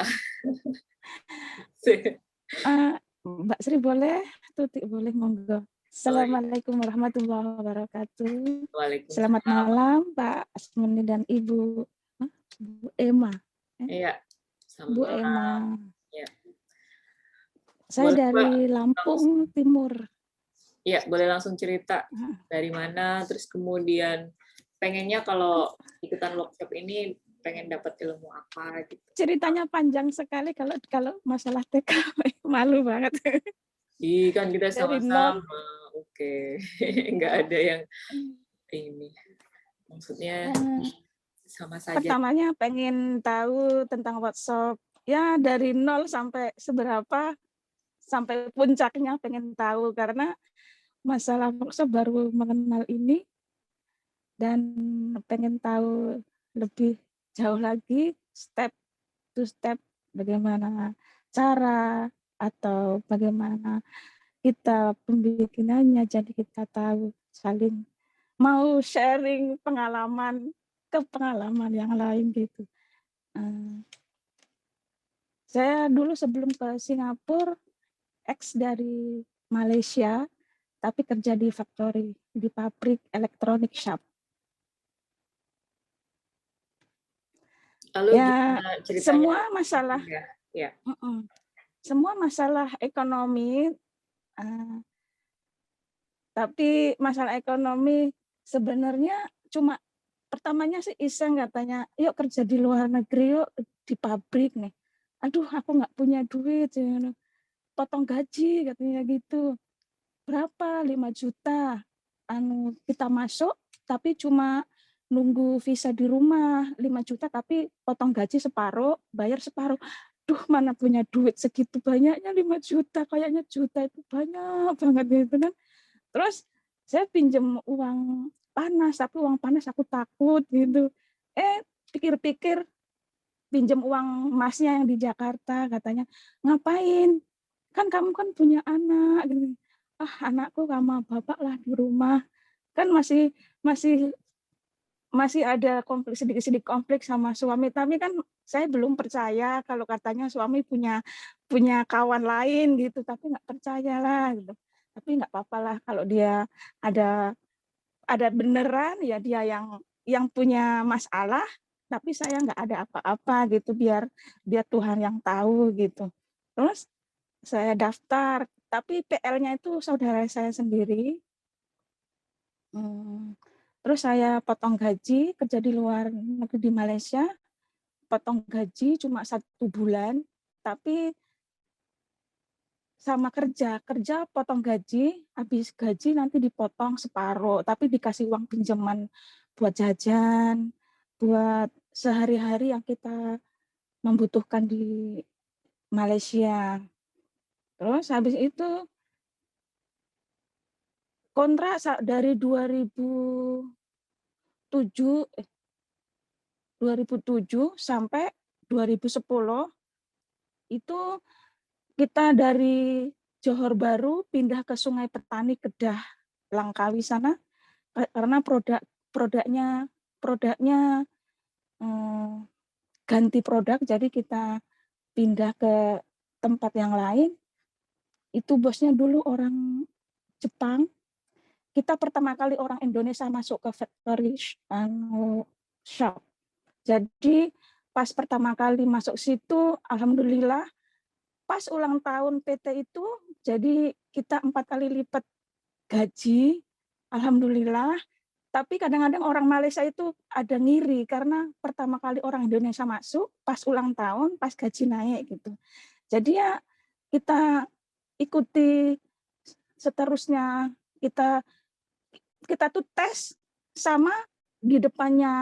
Mbak Sri boleh, Tutik boleh, monggo. Assalamualaikum warahmatullahi wabarakatuh. Selamat malam Pak Asmuni dan Ibu Emma. Iya, Bu Emma. Ya. Saya boleh, dari Mbak, Lampung Timur. Iya, boleh langsung cerita dari mana, terus kemudian pengennya kalau ikutan workshop ini pengen dapat ilmu apa gitu. Ceritanya panjang sekali kalau masalah TKW, malu banget. Iya kan kita sama-sama. Oke. Nggak ada yang ini. Maksudnya sama saja. Pertamanya pengen tahu tentang workshop. Ya dari nol sampai seberapa, sampai puncaknya pengen tahu. Karena masalah workshop baru mengenal ini. Dan pengen tahu lebih jauh lagi, step to step, bagaimana cara atau bagaimana kita pembikinannya, jadi kita tahu saling mau sharing pengalaman ke pengalaman yang lain gitu. Saya dulu sebelum ke Singapura, ex dari Malaysia, tapi kerja di factory, di pabrik elektronik shop. Lalu ya semua masalah, ya. Semua masalah ekonomi. Tapi masalah ekonomi sebenarnya cuma pertamanya sih iseng, katanya yuk kerja di luar negeri, yuk di pabrik nih. Aduh aku nggak punya duit, potong gaji katanya gitu. Berapa? 5 juta. Kita masuk tapi cuma nunggu visa di rumah 5 juta, tapi potong gaji separuh, bayar separuh. Duh, mana punya duit segitu banyaknya, 5 juta, kayaknya juta itu banyak banget gitu kan. Terus saya pinjam uang panas, tapi uang panas aku takut gitu. Pikir-pikir pinjam uang emasnya yang di Jakarta, katanya ngapain? Kan kamu kan punya anak gitu. Anakku sama bapak lah di rumah. Kan masih ada konflik, sedikit konflik sama suami, tapi kan saya belum percaya kalau katanya suami punya kawan lain gitu, tapi nggak percaya lah gitu. Tapi nggak apa-apa lah kalau dia ada beneran, ya dia yang punya masalah, tapi saya nggak ada apa-apa gitu, biar Tuhan yang tahu gitu. Terus saya daftar, tapi PL-nya itu saudara saya sendiri. Terus saya potong gaji, kerja di luar negeri di Malaysia, potong gaji cuma 1 bulan, tapi sama kerja potong gaji, habis gaji nanti dipotong separuh, tapi dikasih uang pinjaman buat jajan, buat sehari-hari yang kita membutuhkan di Malaysia. Terus habis itu kontrak dari 2007 sampai 2010 itu kita dari Johor Bahru pindah ke Sungai Petani Kedah Langkawi sana karena produknya ganti produk, jadi kita pindah ke tempat yang lain. Itu bosnya dulu orang Jepang. Kita pertama kali orang Indonesia masuk ke factory shop. Jadi pas pertama kali masuk situ, alhamdulillah pas ulang tahun PT itu, jadi kita 4 kali lipat gaji, alhamdulillah. Tapi kadang-kadang orang Malaysia itu ada ngiri karena pertama kali orang Indonesia masuk, pas ulang tahun, pas gaji naik gitu. Jadi ya kita ikuti seterusnya, kita tuh tes sama di depannya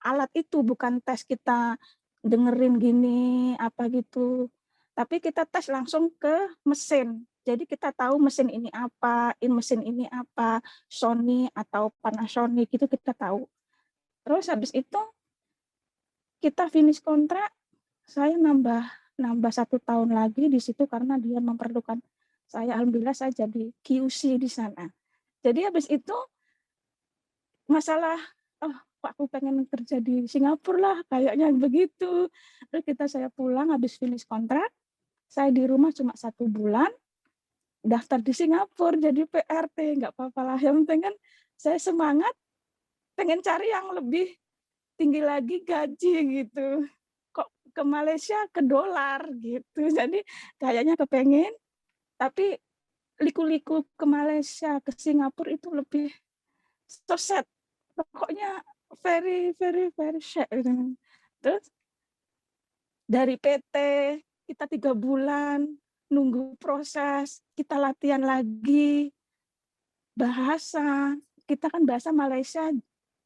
alat itu, bukan tes kita dengerin gini apa gitu. Tapi kita tes langsung ke mesin. Jadi kita tahu mesin ini apa, Sony atau Panasonic itu kita tahu. Terus habis itu kita finish kontrak, saya nambah 1 tahun lagi di situ karena dia memerlukan saya. Alhamdulillah saya jadi QC di sana. Jadi habis itu masalah, aku pengen kerja di Singapura lah, kayaknya begitu. Terus saya pulang habis finish kontrak. Saya di rumah cuma 1 bulan, daftar di Singapura jadi PRT, nggak apa-apa lah. Yang penting kan saya semangat, pengen cari yang lebih tinggi lagi gaji gitu. Kok ke Malaysia ke dolar gitu, jadi kayaknya kepengen. Tapi liku-liku ke Malaysia, ke Singapura itu lebih so sad. Pokoknya very, very, very sad. Terus dari PT, kita 3 bulan nunggu proses, kita latihan lagi bahasa. Kita kan bahasa Malaysia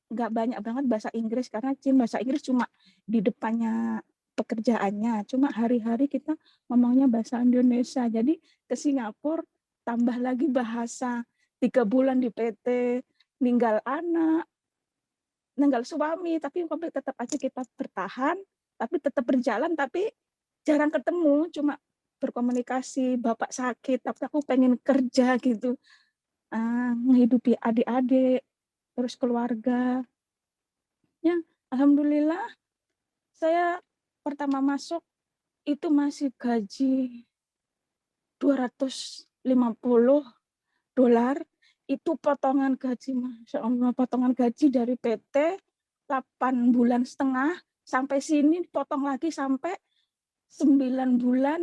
nggak banyak banget bahasa Inggris karena bahasa Inggris cuma di depannya pekerjaannya. Cuma hari-hari kita ngomongnya bahasa Indonesia. Jadi ke Singapura tambah lagi bahasa, 3 bulan di PT, ninggal anak, ninggal suami, tapi tetap aja kita bertahan, tapi tetap berjalan, tapi jarang ketemu, cuma berkomunikasi, bapak sakit, tapi aku pengen kerja gitu, menghidupi adik-adik, terus keluarga. Ya, alhamdulillah, saya pertama masuk itu masih gaji $250, itu potongan gaji, Masya Allah, potongan gaji dari PT 8,5 bulan, sampai sini potong lagi sampai 9,5 bulan.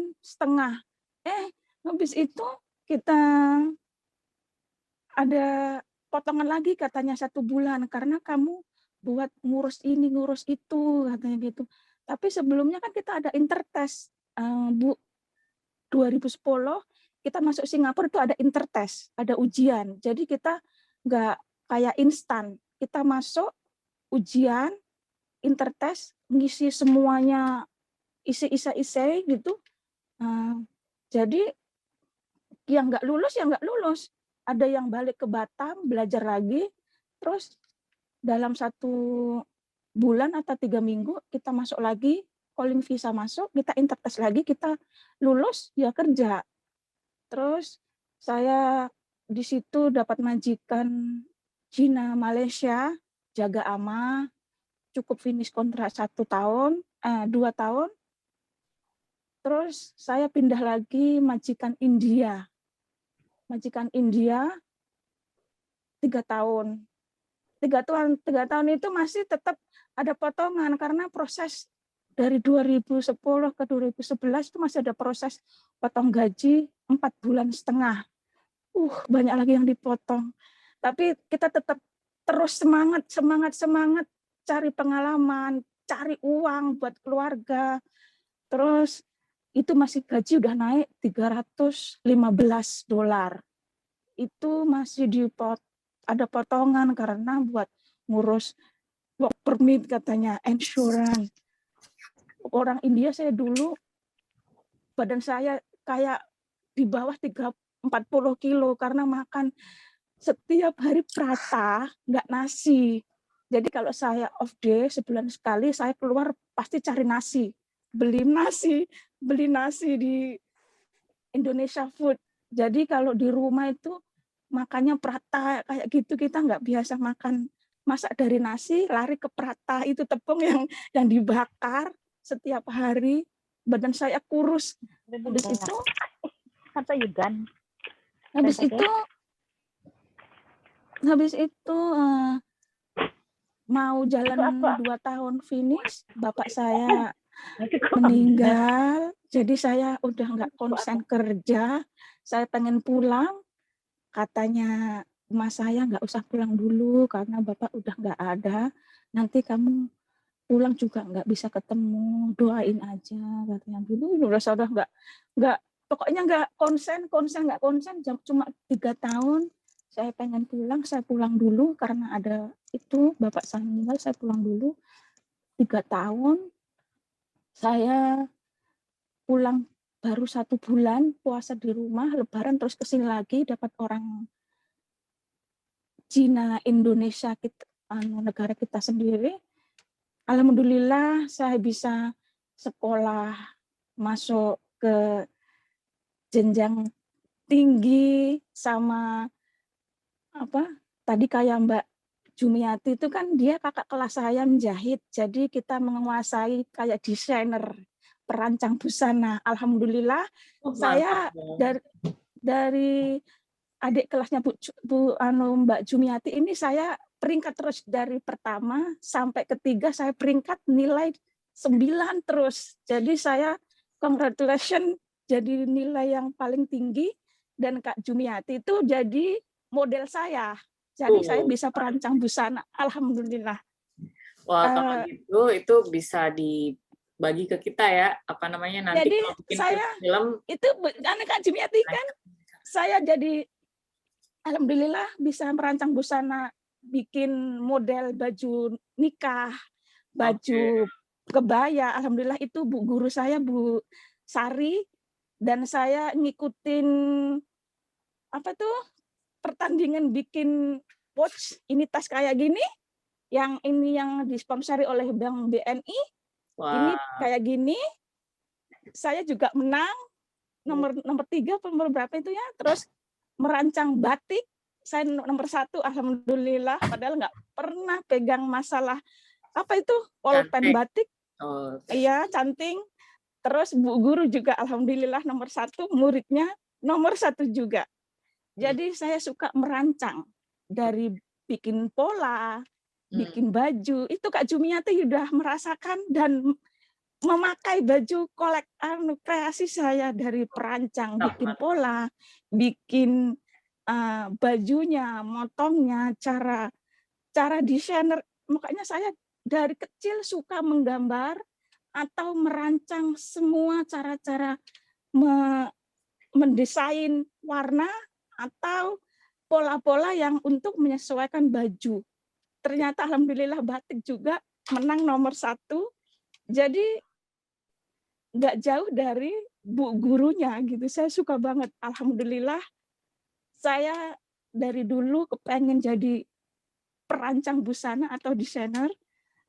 Habis itu kita ada potongan lagi katanya 1 bulan karena kamu buat ngurus ini, ngurus itu, katanya gitu. Tapi sebelumnya kan kita ada intertest, Bu, 2010 kita masuk Singapura itu ada intertest, ada ujian. Jadi kita nggak kayak instan, kita masuk ujian, intertest, ngisi semuanya, isi gitu. Jadi yang nggak lulus ya nggak lulus. Ada yang balik ke Batam belajar lagi, terus dalam 1 bulan atau 3 minggu kita masuk lagi, calling visa masuk, kita intertest lagi, kita lulus ya kerja. Terus saya di situ dapat majikan Cina Malaysia, jaga ama, cukup finish kontrak 2 tahun. Terus saya pindah lagi majikan India. Majikan India 3 tahun. 3 tahun itu masih tetap ada potongan karena proses dari 2010 ke 2011 itu masih ada proses potong gaji 4,5 bulan. Banyak lagi yang dipotong. Tapi kita tetap terus semangat cari pengalaman, cari uang buat keluarga. Terus itu masih gaji udah naik $315. Itu masih ada potongan karena buat ngurus work permit katanya, insurance. Orang India saya dulu, badan saya kayak di bawah 40 kilo karena makan setiap hari prata, nggak nasi. Jadi kalau saya off day, sebulan sekali saya keluar pasti cari nasi. Beli nasi di Indonesia Food. Jadi kalau di rumah itu makannya prata kayak gitu, kita nggak biasa makan, masak dari nasi lari ke prata, itu tepung yang dibakar setiap hari. Badan saya kurus. Habis itu mau jalan 2 tahun finish, bapak saya meninggal. Jadi saya udah nggak konsen kerja, saya pengen pulang. Katanya mas saya nggak usah pulang dulu karena bapak udah nggak ada. Nanti kamu pulang juga nggak bisa ketemu, doain aja katanya dulu. Udah nggak pokoknya nggak konsen, cuma 3 tahun. Saya pengen pulang, saya pulang dulu karena ada itu bapak saya meninggal, saya pulang dulu 3 tahun. Saya pulang baru 1 bulan puasa di rumah, Lebaran terus kesini lagi dapat orang Cina Indonesia kita, negara kita sendiri. Alhamdulillah saya bisa sekolah masuk ke jenjang tinggi sama apa tadi kayak Mbak Jumiati itu kan dia kakak kelas saya menjahit, jadi kita menguasai kayak desainer, perancang busana. Alhamdulillah saya dari adik kelasnya Mbak Jumiati ini saya peringkat terus dari pertama sampai ketiga, saya peringkat nilai 9 terus. Jadi saya congratulations jadi nilai yang paling tinggi, dan Kak Jumiati itu jadi model saya. Jadi saya bisa perancang busana, alhamdulillah. Wah, kalau gitu itu bisa dibagi ke kita ya, apa namanya nanti jadi kalau bikin saya film itu Kak Jumiati kan saya jadi alhamdulillah bisa merancang busana, bikin model baju nikah, baju kebaya. Alhamdulillah itu Bu guru saya Bu Sari, dan saya ngikutin apa tuh pertandingan bikin watch, ini tas kayak gini, yang ini yang disponsori oleh Bank BNI. Ini kayak gini, saya juga menang nomor 3 nomor berapa itu ya. Terus merancang batik, saya nomor 1 alhamdulillah, padahal nggak pernah pegang masalah apa itu polpen batik. Iya, canting. Terus Bu guru juga alhamdulillah nomor 1, muridnya nomor 1 juga. Jadi saya suka merancang, dari bikin pola, bikin baju. Itu Kak Jumiati sudah merasakan dan memakai baju kreasi saya, dari perancang, bikin pola, bikin bajunya, motongnya, cara desainer. Makanya saya dari kecil suka menggambar atau merancang semua cara-cara mendesain warna atau pola-pola yang untuk menyesuaikan baju. Ternyata alhamdulillah batik juga menang nomor 1. Jadi nggak jauh dari Bu gurunya gitu. Saya suka banget. Alhamdulillah saya dari dulu kepengen jadi perancang busana atau desainer.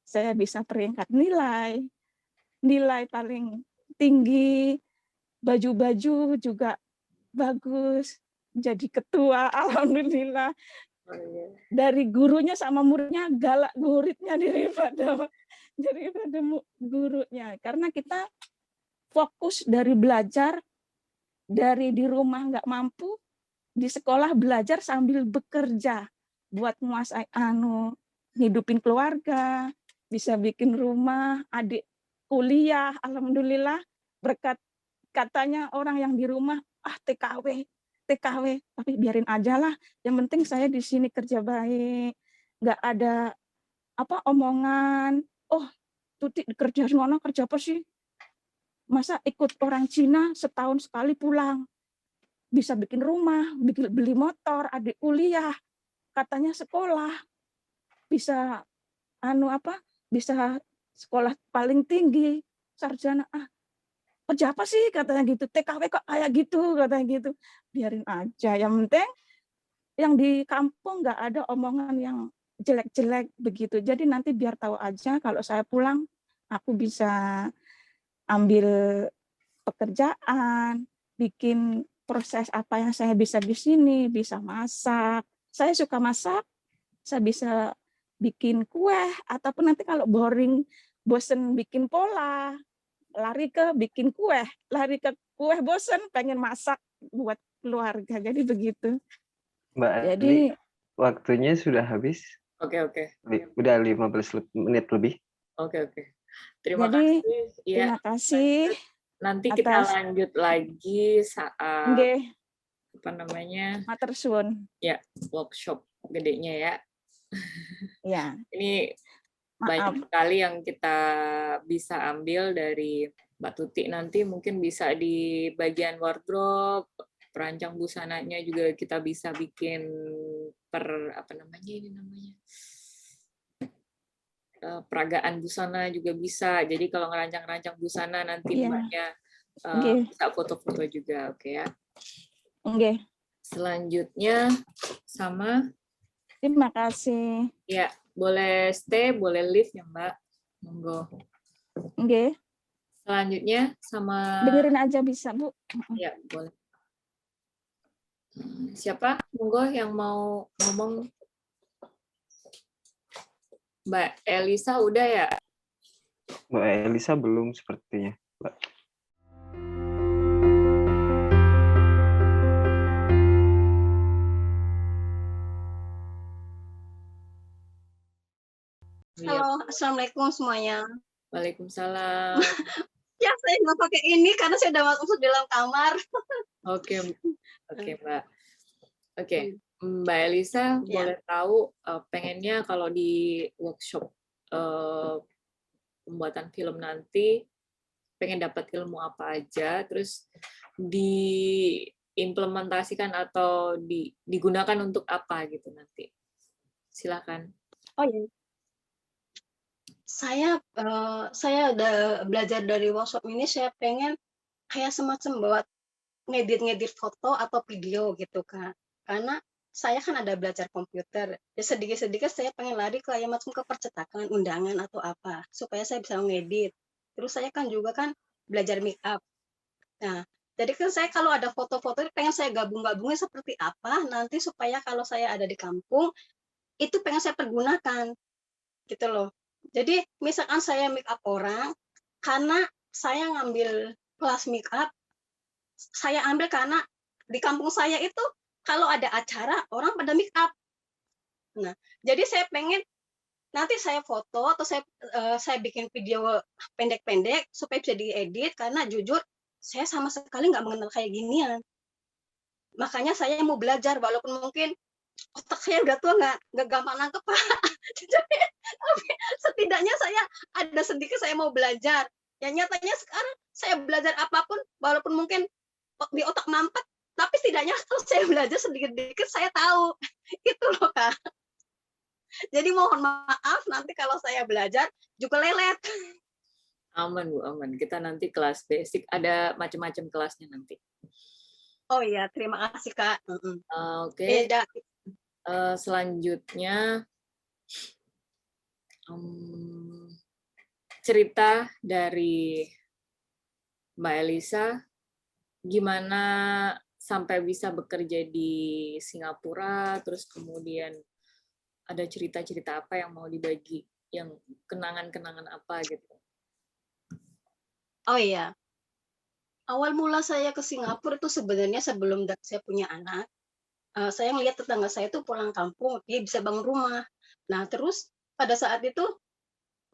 Saya bisa peringkat nilai paling tinggi, baju-baju juga bagus, jadi ketua, alhamdulillah. Dari gurunya sama muridnya galak muridnya daripada gurunya, karena kita fokus dari belajar, dari di rumah nggak mampu, di sekolah belajar sambil bekerja buat menguasai hidupin keluarga, bisa bikin rumah, adik kuliah, alhamdulillah berkat katanya orang yang di rumah, TKW, tapi biarin aja lah. Yang penting saya di sini kerja baik, nggak ada omongan. Oh, Tuti kerja semana kerja apa sih? Masa ikut orang Cina setahun sekali pulang, bisa bikin rumah, beli motor, adik kuliah, katanya sekolah, bisa bisa sekolah paling tinggi, sarjana. Kerja apa sih katanya gitu, TKW kok kayak gitu katanya gitu. Biarin aja, yang penting yang di kampung nggak ada omongan yang jelek-jelek begitu. Jadi nanti biar tahu aja kalau saya pulang aku bisa ambil pekerjaan, bikin proses apa yang saya bisa di sini, bisa masak. Saya suka masak, saya bisa bikin kue, ataupun nanti kalau boring, bosen bikin pola, lari ke bikin kue, lari ke kue bosen, pengen masak buat keluarga. Jadi begitu. Mbak Jadi Ali, waktunya sudah habis. Oke. Udah 15 menit lebih. Oke. Terima jadi kasih. Ya, terima kasih nanti kita atas lanjut lagi saat nggih, apa namanya? matur suwun. Ya, workshop gedenya ya. Ya, Ini maaf. banyak sekali yang kita bisa ambil dari Mbak Tuti. Nanti mungkin bisa di bagian wardrobe, perancang busananya juga kita bisa bikin peragaan busana juga bisa. Jadi kalau ngerancang-rancang busana nanti Iya. Mbaknya Nggih. bisa foto-foto juga, oke ya. Nggih. Selanjutnya sama Terima kasih. ya, boleh stay, boleh leave ya Mbak. Monggo. Nggih. Selanjutnya sama Dengerin aja bisa, Bu. ya, boleh. Siapa? Monggo yang mau ngomong. Mbak Elisa udah ya? Mbak Elisa belum sepertinya, Mbak. Halo, Assalamualaikum semuanya. Waalaikumsalam. Ya, saya nggak pakai ini karena saya udah masuk di dalam kamar. Oke, Mbak. Oke, Mbak Elisa boleh tahu pengennya kalau di workshop pembuatan film nanti pengen dapat ilmu apa aja, terus diimplementasikan atau digunakan untuk apa gitu nanti. Silakan. Oh iya. Saya udah belajar dari workshop ini, saya pengen kayak semacam buat ngedit foto atau video gitu Kak. Karena saya kan ada belajar komputer, ya sedikit-sedikit saya pengen lari kayak macam ke percetakan, undangan atau apa, supaya saya bisa ngedit. Terus saya kan juga kan belajar make up. Nah, jadi kan saya kalau ada foto-foto pengen saya gabung-gabungnya seperti apa nanti supaya kalau saya ada di kampung itu pengen saya pergunakan gitu loh. Jadi misalkan saya make up orang, karena saya ngambil kelas make up, saya ambil karena di kampung saya itu kalau ada acara orang pada make up. Nah, jadi saya pengen nanti saya foto atau saya bikin video pendek-pendek supaya bisa diedit karena jujur saya sama sekali nggak mengenal kayak ginian. Makanya saya mau belajar walaupun mungkin otak saya udah tua nggak gampang nangkep Pak. Jadi setidaknya saya ada sedikit saya mau belajar. Ya nyatanya sekarang saya belajar apapun walaupun mungkin di otak mampet, tapi setidaknya kalau saya belajar sedikit-sedikit saya tahu. Itu loh Kak. Jadi mohon maaf nanti kalau saya belajar juga lelet. Aman Bu, aman. Kita nanti kelas basic, ada macam-macam kelasnya nanti. Oh iya, terima kasih Kak. Oke. Selanjutnya cerita dari Mbak Elisa, gimana sampai bisa bekerja di Singapura, terus kemudian ada cerita-cerita apa yang mau dibagi, yang kenangan-kenangan apa gitu. Oh iya, awal mula saya ke Singapura itu sebenarnya sebelum saya punya anak, saya ngelihat tetangga saya itu pulang kampung, dia bisa bangun rumah. Nah terus pada saat itu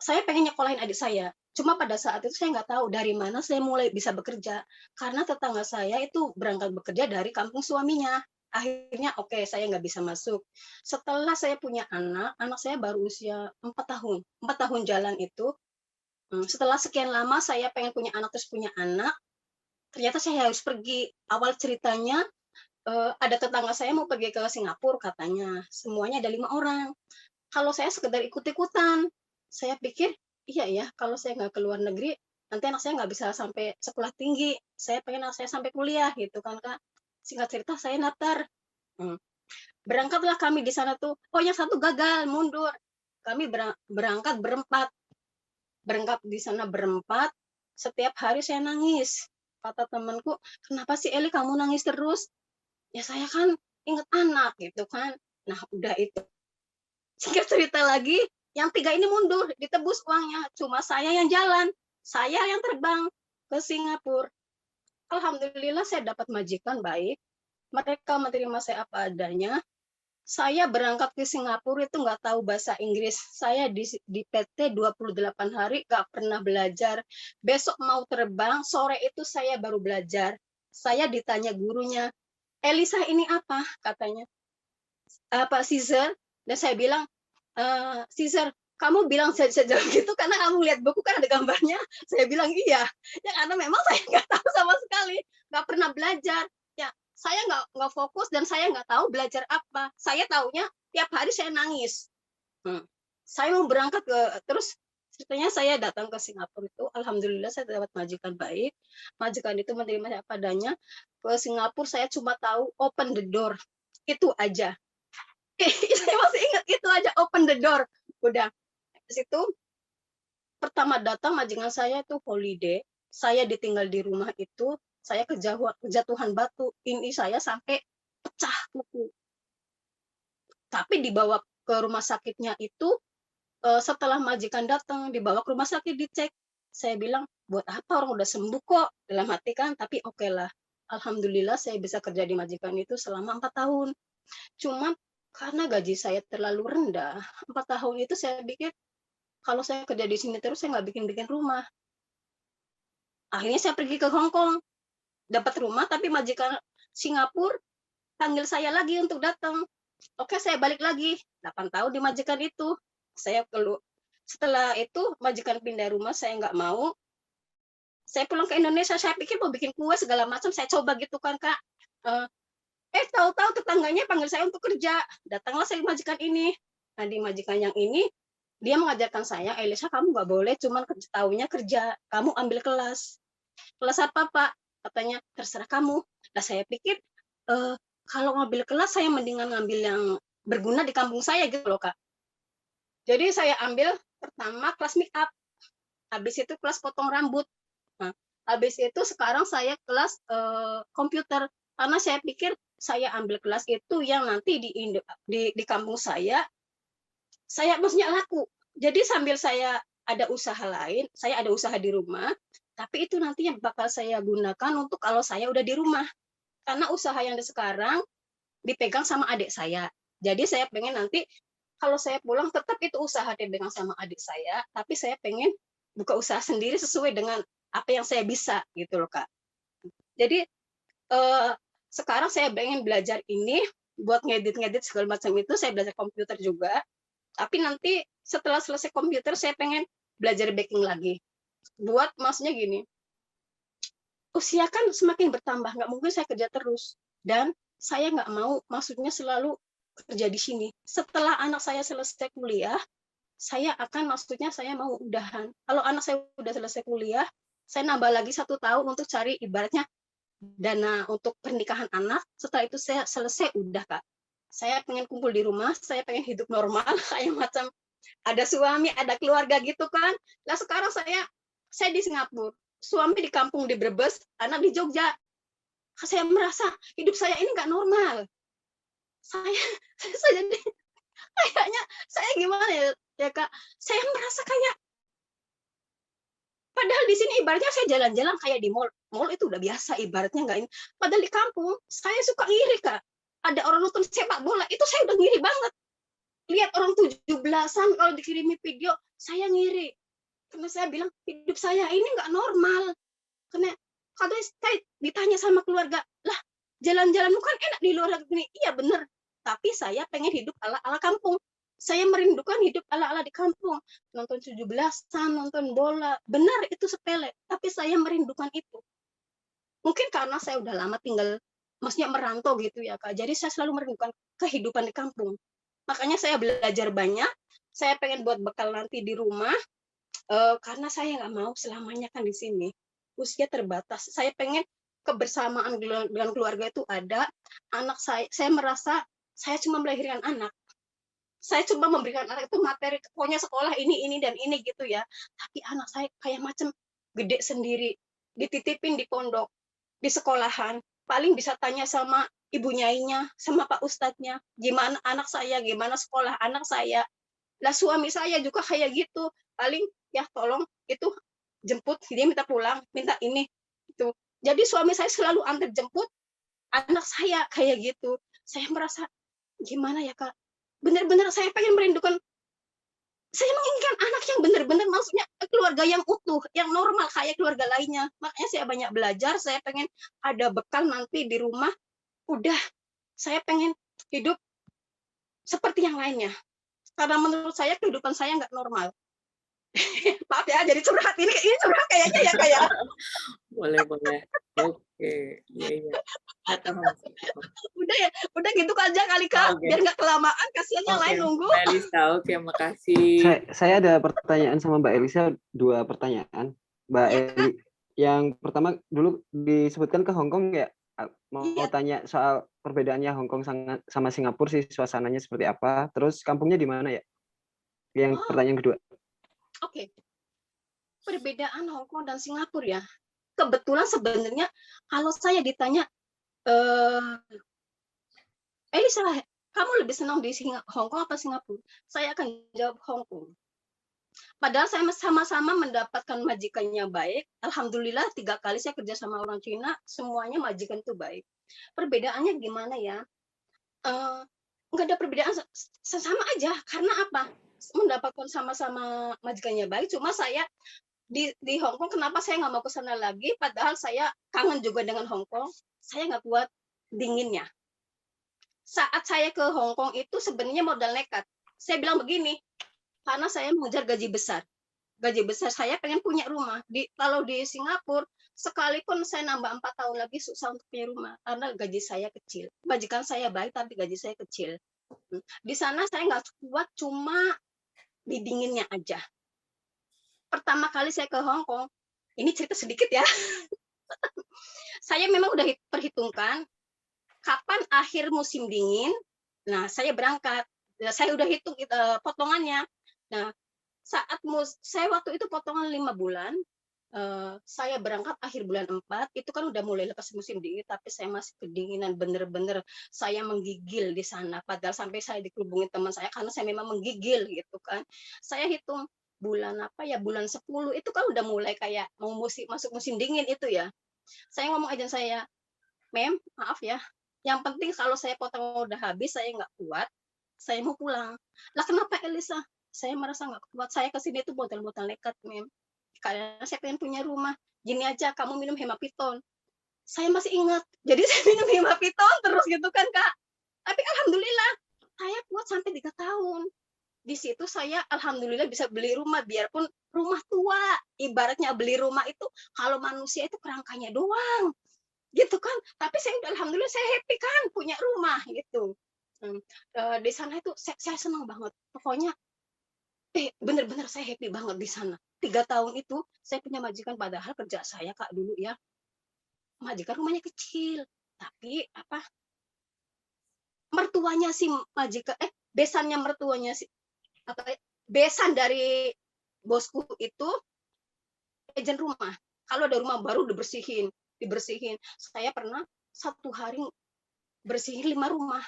saya pengen nyekolahin adik saya. Cuma pada saat itu saya nggak tahu dari mana saya mulai bisa bekerja. Karena tetangga saya itu berangkat bekerja dari kampung suaminya. Akhirnya oke, saya nggak bisa masuk. Setelah saya punya anak saya baru usia 4 tahun. 4 tahun jalan itu. Setelah sekian lama saya pengen punya anak, terus punya anak. Ternyata saya harus pergi. Awal ceritanya, ada tetangga saya mau pergi ke Singapura katanya. Semuanya ada 5 orang. Kalau saya sekedar ikut-ikutan. Saya pikir, iya ya, kalau saya nggak ke luar negeri, nanti anak saya nggak bisa sampai sekolah tinggi. Saya pengen anak saya sampai kuliah, gitu kan, Kak. Singkat cerita, saya daftar. Berangkatlah kami di sana tuh. Oh, yang satu gagal, mundur. Kami berangkat berempat. Berangkat di sana berempat, setiap hari saya nangis. Kata temanku, kenapa sih Eli kamu nangis terus? Ya saya kan ingat anak gitu kan. Nah udah itu. Singkat cerita lagi, yang 3 ini mundur, ditebus uangnya. Cuma saya yang jalan, saya yang terbang ke Singapura. Alhamdulillah saya dapat majikan baik. Mereka menerima saya apa adanya. Saya berangkat ke Singapura itu nggak tahu bahasa Inggris. Saya di PT 28 hari nggak pernah belajar. Besok mau terbang, sore itu saya baru belajar. Saya ditanya gurunya, Elisa ini apa? Katanya. Apa Caesar? Dan saya bilang, Caesar, kamu bilang saja gitu karena kamu lihat buku kan ada gambarnya. Saya bilang iya. Ya karena memang saya nggak tahu sama sekali, nggak pernah belajar. Ya saya nggak fokus dan saya nggak tahu belajar apa. Saya taunya tiap hari saya nangis. Saya mau berangkat terus ceritanya saya datang ke Singapura itu, alhamdulillah saya dapat majikan baik. Majikan itu menerima saya apa adanya. Ke Singapura saya cuma tahu open the door. Itu aja. Saya masih ingat itu aja, open the door. Udah. Di situ pertama datang majikan saya itu holiday. Saya ditinggal di rumah itu, saya kejatuhan batu. Ini saya sampai pecah kuku. Tapi dibawa ke rumah sakitnya itu setelah majikan datang, dibawa ke rumah sakit dicek. Saya bilang, buat apa orang udah sembuh kok, dalam hati kan, tapi oke lah. Alhamdulillah saya bisa kerja di majikan itu selama 4 tahun. Cuman karena gaji saya terlalu rendah, 4 tahun itu saya pikir, kalau saya kerja di sini terus saya nggak bikin-bikin rumah. Akhirnya saya pergi ke Hong Kong, dapat rumah, tapi majikan Singapura panggil saya lagi untuk datang. Oke, saya balik lagi, 8 tahun di majikan itu. Saya keluar. Setelah itu majikan pindah rumah, saya nggak mau. Saya pulang ke Indonesia, saya pikir mau bikin kue segala macam, saya coba gitu kan Kak. Tahu-tahu tetangganya panggil saya untuk kerja. Datanglah saya di majikan ini. Nah di majikan yang ini, dia mengajarkan saya, Elisa kamu nggak boleh cuman tahunya kerja, kamu ambil kelas. Kelas apa Pak? Katanya terserah kamu. Nah saya pikir kalau ngambil kelas saya mendingan ngambil yang berguna di kampung saya gitu loh Kak. Jadi saya ambil pertama kelas make up, habis itu kelas potong rambut. Nah, habis itu sekarang saya kelas komputer, karena saya pikir saya ambil kelas itu yang nanti di kampung saya maksudnya laku. Jadi sambil saya ada usaha lain, saya ada usaha di rumah, tapi itu nanti yang bakal saya gunakan untuk kalau saya udah di rumah. Karena usaha yang di sekarang dipegang sama adik saya. Jadi saya pengen nanti kalau saya pulang tetap itu usaha dipegang sama adik saya, tapi saya pengen buka usaha sendiri sesuai dengan apa yang saya bisa gitu loh Kak. Jadi sekarang saya pengen belajar ini buat ngedit segala macam itu, saya belajar komputer juga. Tapi nanti setelah selesai komputer saya pengen belajar baking lagi. Buat maksudnya gini, usia kan semakin bertambah, nggak mungkin saya kerja terus. Dan saya nggak mau maksudnya selalu kerja di sini. Setelah anak saya selesai kuliah, saya akan maksudnya saya mau udahan. Kalau anak saya udah selesai kuliah, saya nambah lagi 1 tahun untuk cari ibaratnya dana untuk pernikahan anak. Setelah itu saya selesai udah Kak. Saya pengen kumpul di rumah, saya pengen hidup normal kayak macam ada suami, ada keluarga gitu kan. Nah sekarang saya di Singapura, suami di kampung di Brebes, anak di Jogja. Saya merasa hidup saya ini nggak normal. Saya jadi kayaknya saya gimana ya Kak, saya merasa kayak padahal di sini ibaratnya saya jalan-jalan kayak di mall itu udah biasa ibaratnya nggak ini, padahal di kampung saya suka ngiri Kak, ada orang nonton sepak bola itu saya udah ngiri banget, lihat orang 17-an kalau dikirimi video saya ngiri, karena saya bilang hidup saya ini nggak normal, karena kadang saya ditanya sama keluarga, lah jalan-jalan kan enak di luar negeri, iya bener, tapi saya pengen hidup ala-ala kampung. Saya merindukan hidup ala-ala di kampung. Nonton 17-an, nonton bola. Benar itu sepele, tapi saya merindukan itu. Mungkin karena saya udah lama tinggal, maksudnya merantau gitu ya Kak. Jadi saya selalu merindukan kehidupan di kampung. Makanya saya belajar banyak. Saya pengen buat bekal nanti di rumah, karena saya nggak mau selamanya kan di sini. Usia terbatas. Saya pengen kebersamaan dengan keluarga itu ada. Anak saya merasa saya cuma melahirkan anak. Saya cuma memberikan anak itu materi, pokoknya sekolah ini dan ini gitu ya. Tapi anak saya kayak macam gede sendiri. dititipin di pondok, di sekolahan, paling bisa tanya sama ibu nyainya, sama Pak Ustadznya, gimana anak saya, gimana sekolah anak saya. Lah suami saya juga kayak gitu, paling ya tolong itu jemput, dia minta pulang, minta ini itu. Jadi suami saya selalu antar jemput anak saya kayak gitu. Saya merasa gimana ya Kak, benar-benar saya pengen merindukan, saya menginginkan anak yang benar-benar, maksudnya keluarga yang utuh, yang normal kayak keluarga lainnya. Makanya saya banyak belajar, saya pengen ada bekal nanti di rumah, udah saya pengen hidup seperti yang lainnya. Karena menurut saya kehidupan saya nggak normal. Maaf ya, jadi curhat ini curhat kayaknya ya kayak. Boleh. Oke, iya. Udah gitu aja kali Kak, Oke. biar nggak kelamaan, kasihan yang lain nunggu. Mbak Elisa, oke, makasih. Saya ada pertanyaan sama Mbak Elisa, 2 pertanyaan. Mbak Iya, Eli, yang pertama dulu disebutkan ke Hong Kong ya. Mau Iya. tanya soal perbedaannya Hong Kong sama Singapura sih, suasananya seperti apa? Terus kampungnya di mana ya? Yang pertanyaan kedua. Oke. Perbedaan Hong Kong dan Singapura ya. Kebetulan sebenarnya kalau saya ditanya, Elisa, kamu lebih senang di Hong Kong apa Singapura? Saya akan jawab Hong Kong. Padahal saya sama-sama mendapatkan majikan yang baik. Alhamdulillah 3 kali saya kerja sama orang Cina, semuanya majikan itu baik. Perbedaannya gimana ya? Nggak ada perbedaan, sama aja. Karena apa? Mendapatkan sama-sama majikannya baik, cuma saya di Hong Kong, kenapa saya nggak mau ke sana lagi? Padahal saya kangen juga dengan Hong Kong. Saya nggak kuat dinginnya. Saat saya ke Hong Kong itu sebenarnya modal nekat. Saya bilang begini, karena saya mengejar gaji besar. Gaji besar saya pengen punya rumah. Kalau di Singapura, sekalipun saya nambah 4 tahun lagi susah untuk punya rumah karena gaji saya kecil. Majikan saya baik tapi gaji saya kecil. Di sana saya nggak kuat, cuma di dinginnya aja. Pertama kali saya ke Hong Kong, ini cerita sedikit ya. Saya memang udah perhitungkan kapan akhir musim dingin. Nah, saya berangkat. Saya udah hitung potongannya. Nah, saya waktu itu potongan 5 bulan. Saya berangkat akhir bulan 4, itu kan udah mulai lepas musim dingin, tapi saya masih kedinginan, bener-bener saya menggigil di sana. Padahal sampai saya dikerubungin teman saya karena saya memang menggigil gitu kan. Saya hitung bulan apa ya, bulan 10 itu kan udah mulai kayak mau masuk musim dingin itu ya. Saya ngomong aja saya, Mem, maaf ya, yang penting kalau saya potong udah habis, saya nggak kuat, saya mau pulang. Lah kenapa Elisa? Saya merasa nggak kuat, saya kesini tuh modal-modal nekat, Mem. Karena saya pengen punya rumah. Gini aja, kamu minum hemapiton. Saya masih ingat, jadi saya minum hemapiton terus gitu kan Kak. Tapi alhamdulillah, saya kuat sampai 3 tahun. Di situ saya alhamdulillah bisa beli rumah, biarpun rumah tua. Ibaratnya beli rumah itu kalau manusia itu kerangkanya doang, gitu kan. Tapi saya udah alhamdulillah saya happy kan punya rumah gitu. Di sana itu saya senang banget. Pokoknya bener-bener saya happy banget di sana. 3 tahun itu saya punya majikan, padahal kerja saya Kak dulu ya. Majikan rumahnya kecil, tapi apa? Mertuanya si majikan, besannya mertuanya si besan dari bosku itu ejen rumah. Kalau ada rumah baru dibersihin. Saya pernah 1 hari bersihin 5 rumah.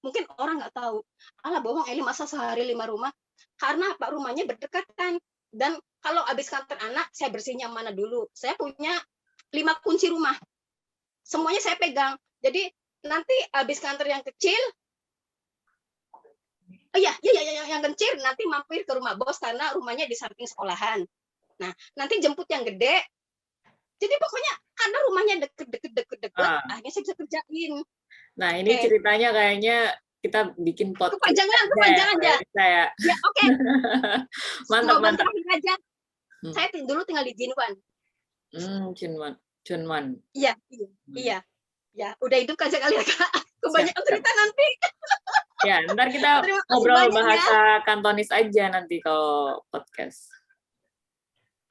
Mungkin orang nggak tahu. Alah bohong Eli, masa sehari 5 rumah? Karena Pak rumahnya berdekatan. Dan kalau habis kantor anak, saya bersihnya mana dulu. Saya punya 5 kunci rumah. Semuanya saya pegang. Jadi nanti habis kantor yang kecil, yang kecil nanti mampir ke rumah bos karena rumahnya di samping sekolahan. Nah, nanti jemput yang gede. Jadi pokoknya karena rumahnya deket, akhirnya saya bisa kerjain. Nah, ini ceritanya kayaknya kita bikin podcast. Kepanjangan aja. Ya, oke. Mantap. Aja. Saya dulu tinggal di Jinwan. Junwan. Iya. Ya, udah hidup aja kali ya Kak. Kebanyakan cerita nanti. Ya, ntar kita ngobrol bahasa Kantonis aja nanti kalau podcast.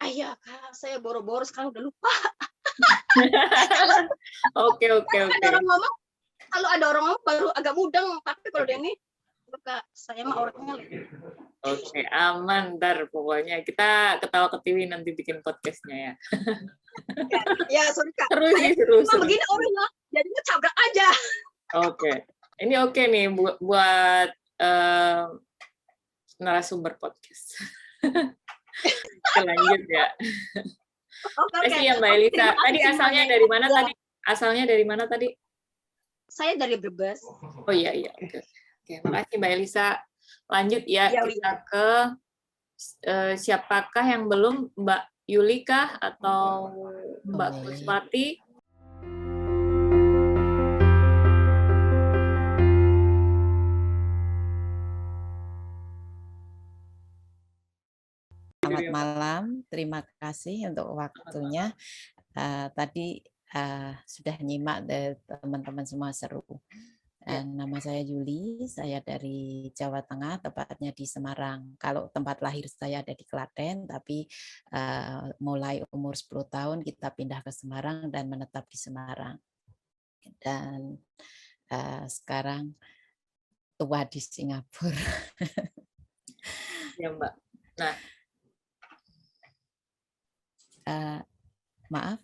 Iya Kak, saya boro-boro sekarang udah lupa. Oke. Kalau ada orang ngomong baru agak mudeng, tapi kalau dia ini Kak, saya mah orangnya. Oke, aman. Ntar pokoknya kita ketawa-ketiwi nanti bikin podcastnya ya. Ya, sorry Kak. Seru Saya sih, seru, cuma seru. begini orangnya, jadinya cabrak aja. Oke. Ini oke nih buat narasumber podcast. Oke, lanjut ya. Oke, oke. Terima kasih ya Mbak Oke, Elisa. terima kasih Tadi asalnya semuanya ya. dari mana Ya, tadi? Asalnya dari mana tadi? saya dari Brebes. Oh iya, iya. Oke. Oke, makasih Mbak Elisa. Lanjut ya, Ya, kita ke siapakah yang belum? Mbak Yuli kah atau Mbak Boleh. Kuswati? Selamat malam, terima kasih untuk waktunya. Tadi sudah nyimak dari teman-teman semua seru. Nama saya Yuli, saya dari Jawa Tengah, tepatnya di Semarang. Kalau tempat lahir saya ada di Klaten, tapi mulai umur 10 tahun kita pindah ke Semarang dan menetap di Semarang. Dan sekarang tua di Singapura. Ya Mbak. Nah, maaf,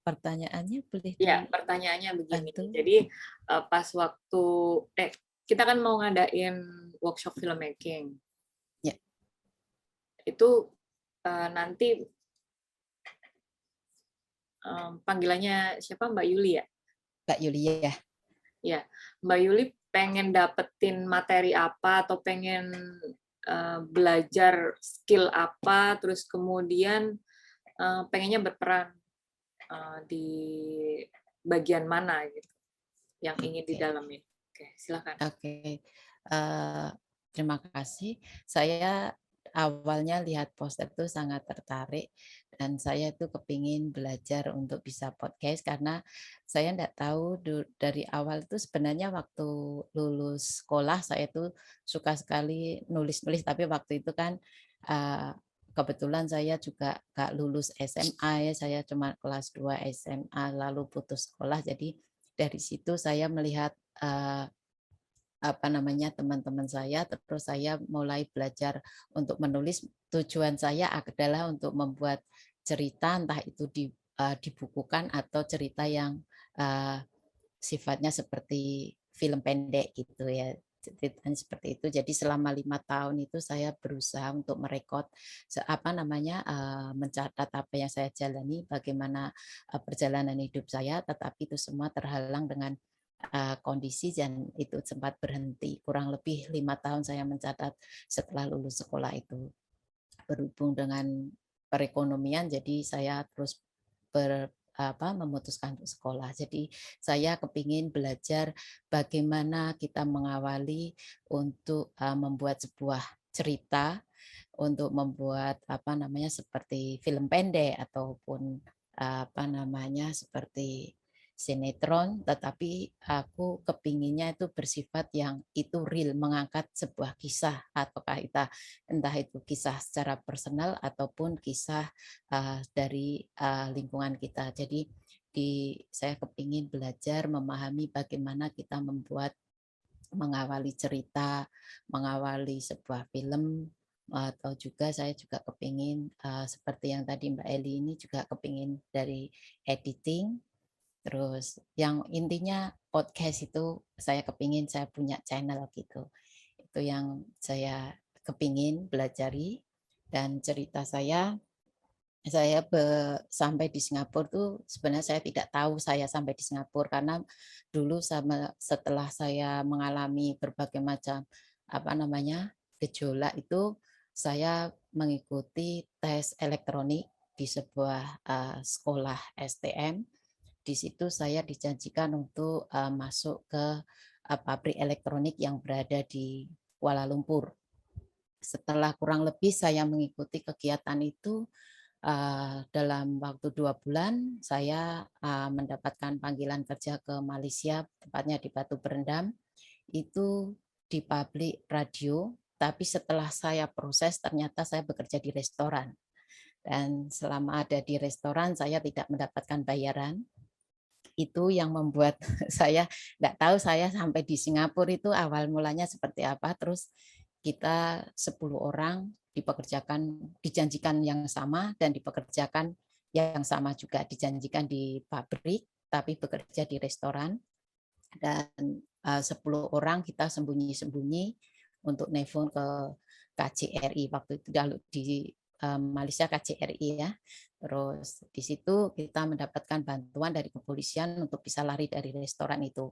pertanyaannya boleh ya pertanyaannya begini. dibantu? Jadi pas waktu kita kan mau ngadain workshop filmmaking. Ya. Itu nanti panggilannya siapa, Mbak Yuli ya? Mbak Yuli ya. Ya, Mbak Yuli pengen dapetin materi apa atau pengen belajar skill apa, terus kemudian pengennya berperan di bagian mana gitu, yang ingin didalamin. Oke, silakan. Oke, terima kasih. Saya awalnya lihat poster itu sangat tertarik dan saya itu kepingin belajar untuk bisa podcast karena saya tidak tahu dari awal itu sebenarnya waktu lulus sekolah saya itu suka sekali nulis-nulis, tapi waktu itu kan kebetulan saya juga nggak lulus SMA ya, saya cuma kelas 2 SMA lalu putus sekolah, jadi dari situ saya melihat teman-teman saya, terus saya mulai belajar untuk menulis. Tujuan saya adalah untuk membuat cerita, entah itu dibukukan atau cerita yang sifatnya seperti film pendek gitu ya, ceritanya seperti itu. Jadi selama 5 tahun itu saya berusaha untuk merekod mencatat apa yang saya jalani, bagaimana perjalanan hidup saya, tetapi itu semua terhalang dengan kondisi dan itu sempat berhenti. Kurang lebih 5 tahun saya mencatat setelah lulus sekolah itu. Berhubung dengan perekonomian, jadi saya terus memutuskan untuk sekolah. Jadi saya kepingin belajar bagaimana kita mengawali untuk membuat sebuah cerita, untuk membuat seperti film pendek ataupun seperti sinetron, tetapi aku kepinginnya itu bersifat yang itu real, mengangkat sebuah kisah, ataukah entah itu kisah secara personal ataupun kisah dari lingkungan kita. Jadi saya kepingin belajar memahami bagaimana kita mengawali cerita, mengawali sebuah film, atau juga saya juga kepingin seperti yang tadi Mbak Eli ini juga kepingin dari editing. Terus yang intinya podcast itu saya kepingin saya punya channel gitu. Itu yang saya kepingin belajari. Dan cerita saya sampai di Singapura tuh sebenarnya saya tidak tahu saya sampai di Singapura karena dulu setelah saya mengalami berbagai macam gejolak itu saya mengikuti tes elektronik di sebuah sekolah STM. Di situ saya dijanjikan untuk masuk ke pabrik elektronik yang berada di Kuala Lumpur. Setelah kurang lebih saya mengikuti kegiatan itu, dalam waktu 2 bulan saya mendapatkan panggilan kerja ke Malaysia, tepatnya di Batu Berendam, itu di pabrik radio, tapi setelah saya proses ternyata saya bekerja di restoran. Dan selama ada di restoran saya tidak mendapatkan bayaran. Itu yang membuat saya tidak tahu saya sampai di Singapura itu awal mulanya seperti apa. Terus kita 10 orang dijanjikan yang sama dan dipekerjakan yang sama juga dijanjikan di pabrik, tapi bekerja di restoran. Dan 10 orang kita sembunyi-sembunyi untuk nelpon ke KJRI waktu itu di Malaysia KJRI ya. Terus di situ kita mendapatkan bantuan dari kepolisian untuk bisa lari dari restoran itu.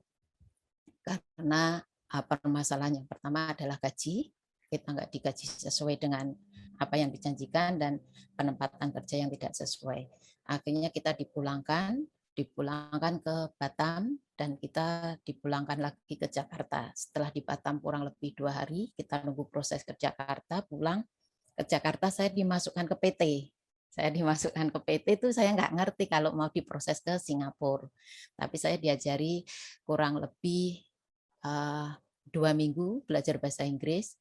Karena permasalahan yang pertama adalah gaji, kita nggak digaji sesuai dengan apa yang dijanjikan dan penempatan kerja yang tidak sesuai. Akhirnya kita dipulangkan ke Batam dan kita dipulangkan lagi ke Jakarta. Setelah di Batam kurang lebih 2 hari, kita nunggu proses ke Jakarta, pulang ke Jakarta saya dimasukkan ke PT. Saya dimasukkan ke PT itu saya nggak ngerti kalau mau diproses ke Singapura. Tapi saya diajari kurang lebih 2 minggu belajar bahasa Inggris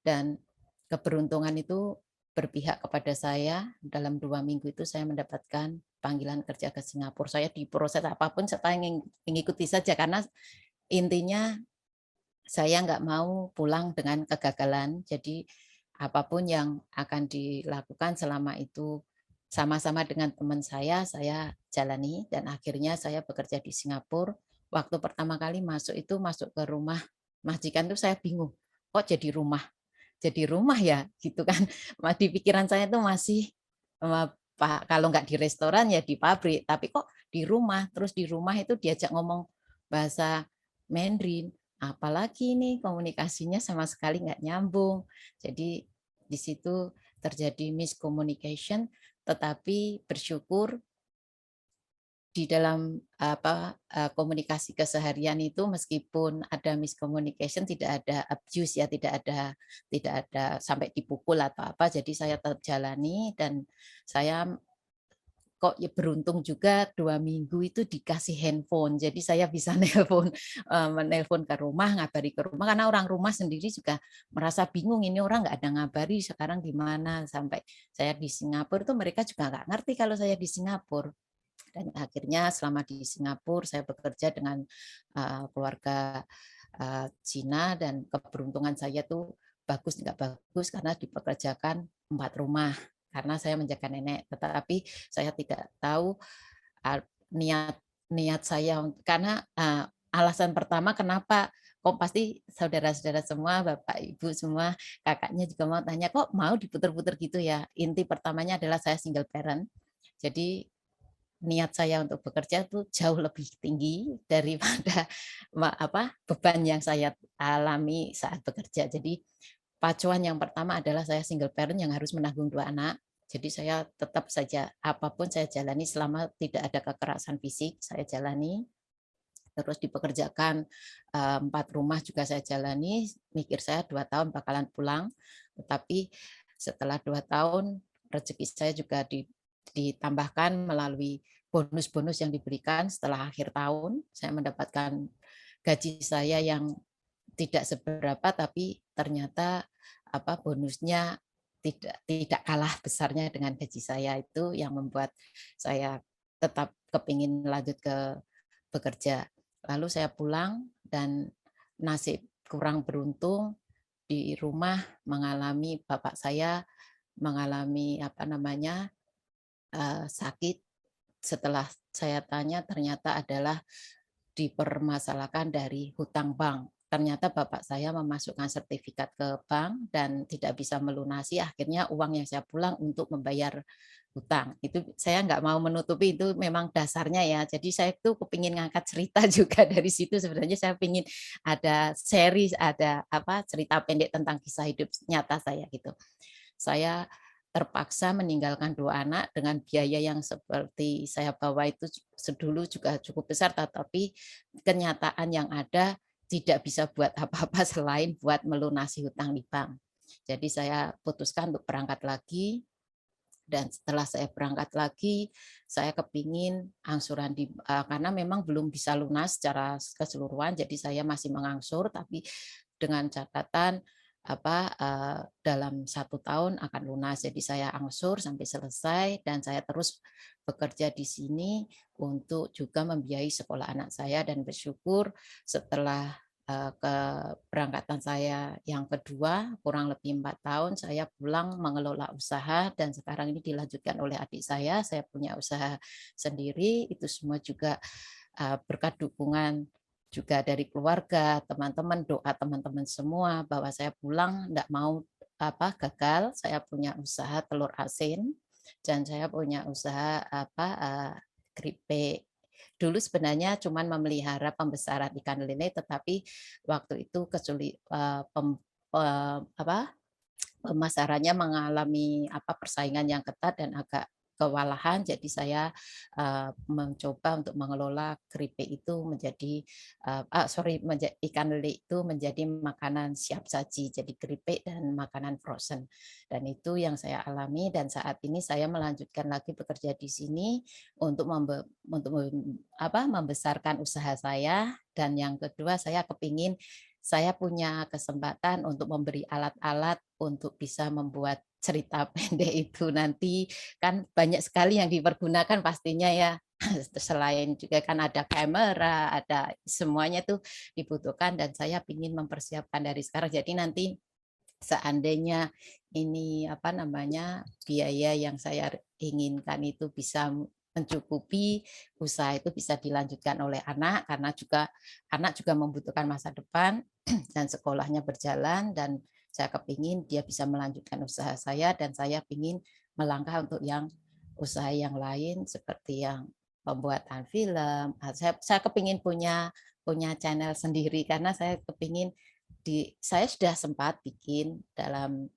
dan keberuntungan itu berpihak kepada saya. Dalam 2 minggu itu saya mendapatkan panggilan kerja ke Singapura. Saya diproses apapun saya ingin mengikuti saja karena intinya saya nggak mau pulang dengan kegagalan. Jadi apapun yang akan dilakukan selama itu sama-sama dengan teman saya jalani dan akhirnya saya bekerja di Singapura. Waktu pertama kali masuk ke rumah majikan itu saya bingung, kok jadi rumah ya gitu kan. Di pikiran saya itu masih kalau nggak di restoran ya di pabrik, tapi kok di rumah. Terus di rumah itu diajak ngomong bahasa Mandarin, apalagi ini komunikasinya sama sekali nggak nyambung. Jadi di situ terjadi miscommunication, tetapi bersyukur di dalam komunikasi keseharian itu meskipun ada miscommunication tidak ada abuse ya, tidak ada sampai dipukul atau apa, jadi saya tetap jalani dan saya kok ya beruntung juga 2 minggu itu dikasih handphone, jadi saya bisa menelpon ke rumah, ngabari ke rumah karena orang rumah sendiri juga merasa bingung ini orang nggak ada ngabari sekarang gimana. Sampai saya di Singapura itu mereka juga nggak ngerti kalau saya di Singapura. Dan akhirnya selama di Singapura saya bekerja dengan keluarga Cina dan keberuntungan saya tuh bagus nggak bagus karena dipekerjakan 4 rumah karena saya menjaga nenek. Tetapi saya tidak tahu niat saya karena alasan pertama kenapa kok pasti saudara-saudara semua, Bapak, Ibu semua, kakaknya juga mau tanya kok mau diputer-puter gitu ya. Inti pertamanya adalah saya single parent. Jadi niat saya untuk bekerja itu jauh lebih tinggi daripada beban yang saya alami saat bekerja. Jadi pacuan yang pertama adalah saya single parent yang harus menanggung 2 anak. Jadi saya tetap saja apapun saya jalani selama tidak ada kekerasan fisik, saya jalani. Terus dipekerjakan 4 rumah juga saya jalani. Mikir saya 2 tahun bakalan pulang. Tetapi setelah 2 tahun rezeki saya juga ditambahkan melalui bonus-bonus yang diberikan setelah akhir tahun. Saya mendapatkan gaji saya yang tidak seberapa, tapi ternyata bonusnya tidak kalah besarnya dengan gaji saya. Itu yang membuat saya tetap kepingin lanjut ke bekerja. Lalu saya pulang dan nasib kurang beruntung di rumah mengalami bapak saya mengalami sakit. Setelah saya tanya ternyata adalah dipermasalahkan dari hutang bank. Ternyata bapak saya memasukkan sertifikat ke bank dan tidak bisa melunasi. Akhirnya uang yang saya pulang untuk membayar hutang. Itu saya nggak mau menutupi, itu memang dasarnya ya. Jadi saya tuh kepingin ngangkat cerita juga dari situ. Sebenarnya saya ingin ada seri, ada cerita pendek tentang kisah hidup nyata saya gitu. Saya terpaksa meninggalkan 2 anak dengan biaya yang seperti saya bawa itu dulu juga cukup besar, tetapi kenyataan yang ada tidak bisa buat apa-apa selain buat melunasi hutang di bank. Jadi saya putuskan untuk berangkat lagi, dan setelah saya berangkat lagi, saya kepingin angsuran karena memang belum bisa lunas secara keseluruhan, jadi saya masih mengangsur, tapi dengan catatan dalam 1 tahun akan lunas. Jadi saya angsur sampai selesai dan saya terus bekerja di sini untuk juga membiayai sekolah anak saya, dan bersyukur setelah keberangkatan saya yang kedua, kurang lebih 4 tahun, saya pulang mengelola usaha dan sekarang ini dilanjutkan oleh adik saya punya usaha sendiri, itu semua juga berkat dukungan juga dari keluarga, teman-teman, doa teman-teman semua bahwa saya pulang enggak mau gagal, saya punya usaha telur asin dan saya punya usaha keripik. Dulu sebenarnya cuman memelihara pembesaran ikan lele, tetapi waktu itu pemasarannya mengalami persaingan yang ketat dan agak kewalahan, jadi saya mencoba untuk mengelola keripik itu menjadi ikan lele itu menjadi makanan siap saji, jadi keripik dan makanan frozen. Dan itu yang saya alami dan saat ini saya melanjutkan lagi bekerja di sini untuk membesarkan usaha saya, dan yang kedua saya kepingin saya punya kesempatan untuk memberi alat-alat untuk bisa membuat cerita pendek itu nanti, kan banyak sekali yang dipergunakan pastinya ya, selain juga kan ada kamera, ada semuanya tuh dibutuhkan dan saya ingin mempersiapkan dari sekarang. Jadi nanti seandainya ini biaya yang saya inginkan itu bisa mencukupi, usaha itu bisa dilanjutkan oleh anak karena anak juga membutuhkan masa depan dan sekolahnya berjalan, dan saya kepingin dia bisa melanjutkan usaha saya dan saya ingin melangkah untuk usaha yang lain seperti yang pembuatan film. Saya kepingin punya channel sendiri karena saya kepingin saya sudah sempat bikin dalam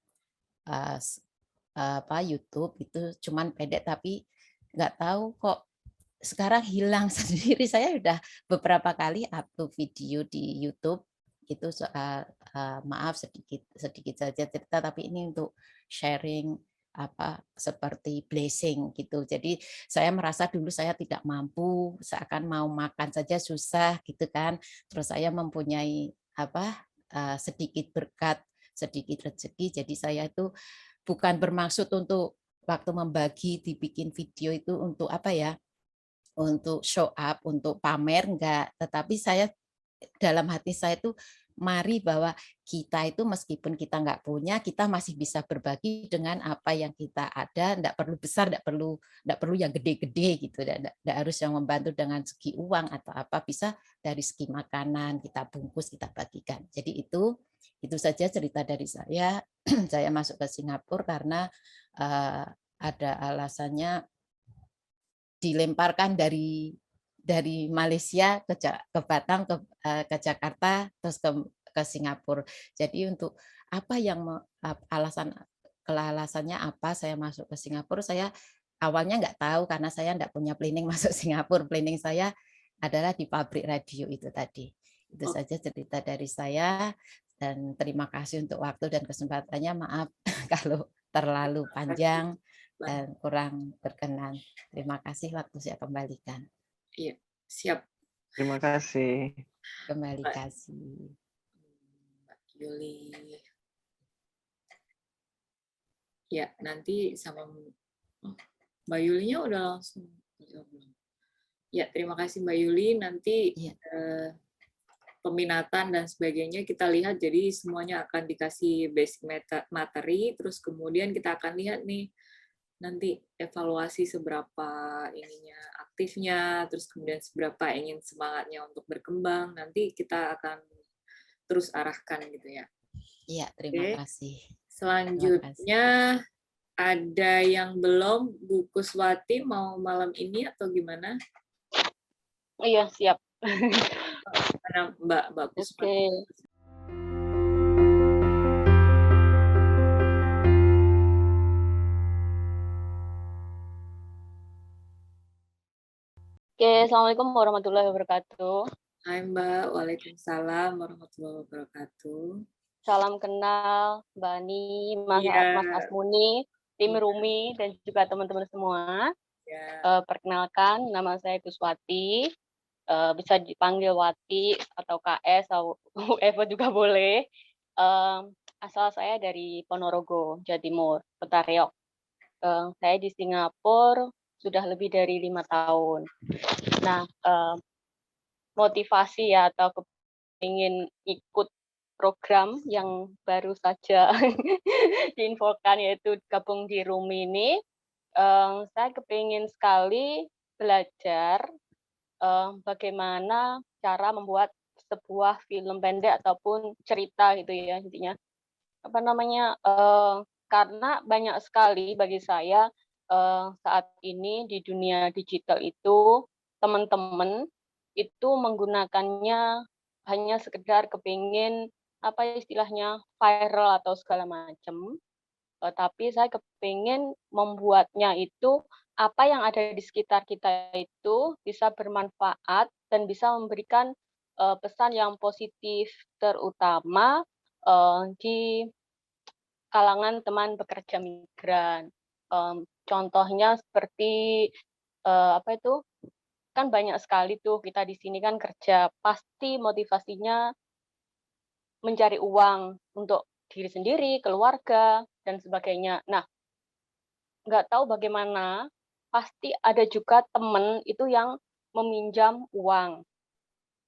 YouTube itu cuman pendek tapi nggak tahu kok sekarang hilang sendiri. Saya sudah beberapa kali upload video di YouTube itu maaf sedikit saja cerita, tapi ini untuk sharing seperti blessing gitu. Jadi saya merasa dulu saya tidak mampu, seakan mau makan saja susah gitu kan. Terus saya mempunyai sedikit berkat, sedikit rezeki. Jadi saya itu bukan bermaksud untuk waktu membagi dibikin video itu untuk untuk show up, untuk pamer, enggak. Tetapi saya dalam hati saya itu mari bahwa kita itu meskipun kita enggak punya, kita masih bisa berbagi dengan apa yang kita ada, enggak perlu besar, enggak perlu yang gede-gede gitu, enggak harus yang membantu dengan segi uang atau apa, bisa dari segi makanan kita bungkus, kita bagikan. Jadi itu saja cerita dari saya. Saya masuk ke Singapura karena ada alasannya dilemparkan dari Malaysia ke Batam, ke Jakarta, terus ke Singapura. Jadi untuk alasannya apa saya masuk ke Singapura, saya awalnya nggak tahu karena saya nggak punya planning masuk Singapura. Planning saya adalah di pabrik radio itu tadi. Itu saja cerita dari saya. Dan terima kasih untuk waktu dan kesempatannya. Maaf kalau terlalu panjang dan kurang berkenan. Terima kasih, waktu saya kembalikan. Iya, siap. Terima kasih. Kembali kasih. Mbak Yuli. Ya, nanti sama Mbak Yulinya udah langsung. Ya, terima kasih Mbak Yuli. Nanti peminatan dan sebagainya kita lihat, jadi semuanya akan dikasih basic materi, terus kemudian kita akan lihat nih nanti evaluasi seberapa aktifnya, terus kemudian seberapa ingin semangatnya untuk berkembang, nanti kita akan terus arahkan gitu ya. Iya, terima kasih. Selanjutnya ada yang belum, Bu Kuswati mau malam ini atau gimana? Iya, siap. Mbak Kuswati. Oke, assalamualaikum warahmatullahi wabarakatuh. Hai Mbak, waalaikumsalam warahmatullahi wabarakatuh. Salam kenal Mbak Ani, Mas Asmuni, tim Rumi dan juga teman-teman semua. Perkenalkan, nama saya Kuswati. Bisa dipanggil Wati atau KS atau Eva juga boleh. Asal saya dari Ponorogo, Jawa Timur, Kota Reok. Saya di Singapura sudah lebih dari 5 tahun. Nah, motivasi atau ingin ikut program yang baru saja diinfokan, yaitu gabung di RUMI ini. Saya kepingin sekali belajar bagaimana cara membuat sebuah film pendek ataupun cerita gitu ya intinya. Karena banyak sekali bagi saya saat ini di dunia digital itu teman-teman itu menggunakannya hanya sekedar kepingin istilahnya viral atau segala macam. Tapi saya kepingin membuatnya itu apa yang ada di sekitar kita itu bisa bermanfaat dan bisa memberikan pesan yang positif, terutama di kalangan teman pekerja migran. Contohnya seperti kan banyak sekali tuh kita di sini kan kerja, pasti motivasinya mencari uang untuk diri sendiri, keluarga, dan sebagainya. Nah, nggak tahu bagaimana, pasti ada juga teman itu yang meminjam uang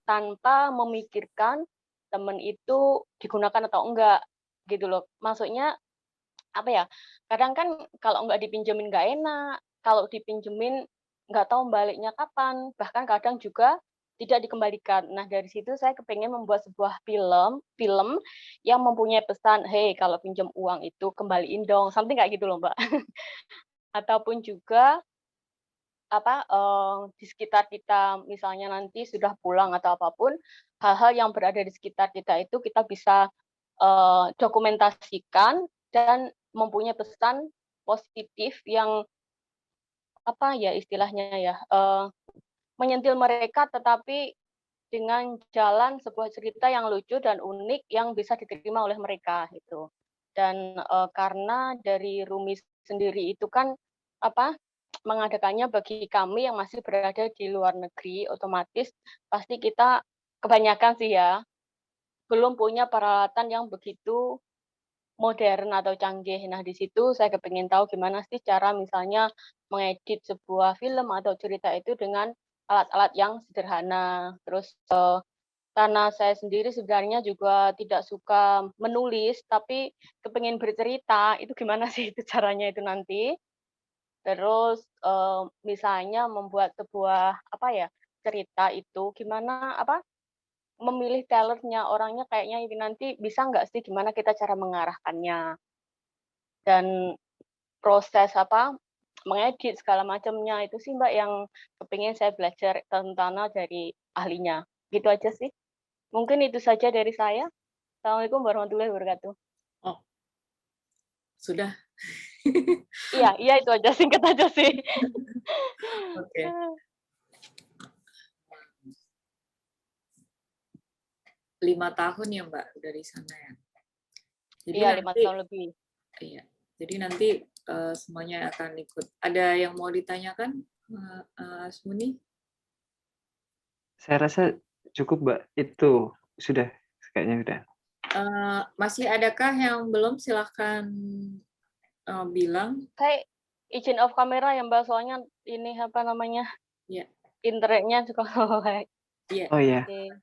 tanpa memikirkan teman itu digunakan atau enggak, gitu loh. Maksudnya, kadang kan kalau nggak dipinjemin nggak enak, kalau dipinjemin nggak tahu baliknya kapan, bahkan kadang juga tidak dikembalikan. Nah, dari situ saya kepengen membuat sebuah film yang mempunyai pesan, hey, kalau pinjam uang itu kembaliin dong, something kayak gitu loh, Mbak. Ataupun juga di sekitar kita, misalnya nanti sudah pulang atau apapun, hal-hal yang berada di sekitar kita itu kita bisa dokumentasikan dan mempunyai pesan positif yang istilahnya ya, menyentil mereka, tetapi dengan jalan sebuah cerita yang lucu dan unik yang bisa diterima oleh mereka gitu. Dan karena dari RUMI sendiri itu kan mengadakannya bagi kami yang masih berada di luar negeri, otomatis pasti kita kebanyakan sih ya belum punya peralatan yang begitu modern atau canggih. Nah, di situ saya kepingin tahu gimana sih cara misalnya mengedit sebuah film atau cerita itu dengan alat-alat yang sederhana. Terus karena saya sendiri sebenarnya juga tidak suka menulis, tapi kepingin bercerita, itu gimana sih itu caranya itu nanti. Terus misalnya membuat sebuah cerita itu gimana memilih talentnya orangnya kayaknya ini nanti bisa nggak sih gimana kita cara mengarahkannya dan proses mengedit segala macamnya itu sih Mbak yang kepingin saya belajar tentang dari ahlinya. Gitu aja sih. Mungkin itu saja dari saya. Assalamualaikum warahmatullahi wabarakatuh. Oh, sudah. Iya itu aja, singkat aja sih. Oke. 5 tahun ya Mbak dari sana ya. Jadi iya, nanti, 5 tahun lebih. Iya. Jadi nanti semuanya akan ikut. Ada yang mau ditanyakan, Asmuni? Saya rasa cukup, Mbak. Itu sudah, kayaknya sudah. Masih adakah yang belum? Silahkan bilang. Saya izin off kamera ya Mbak, soalnya ini Ya. internetnya juga Iya. Oh iya. Okay.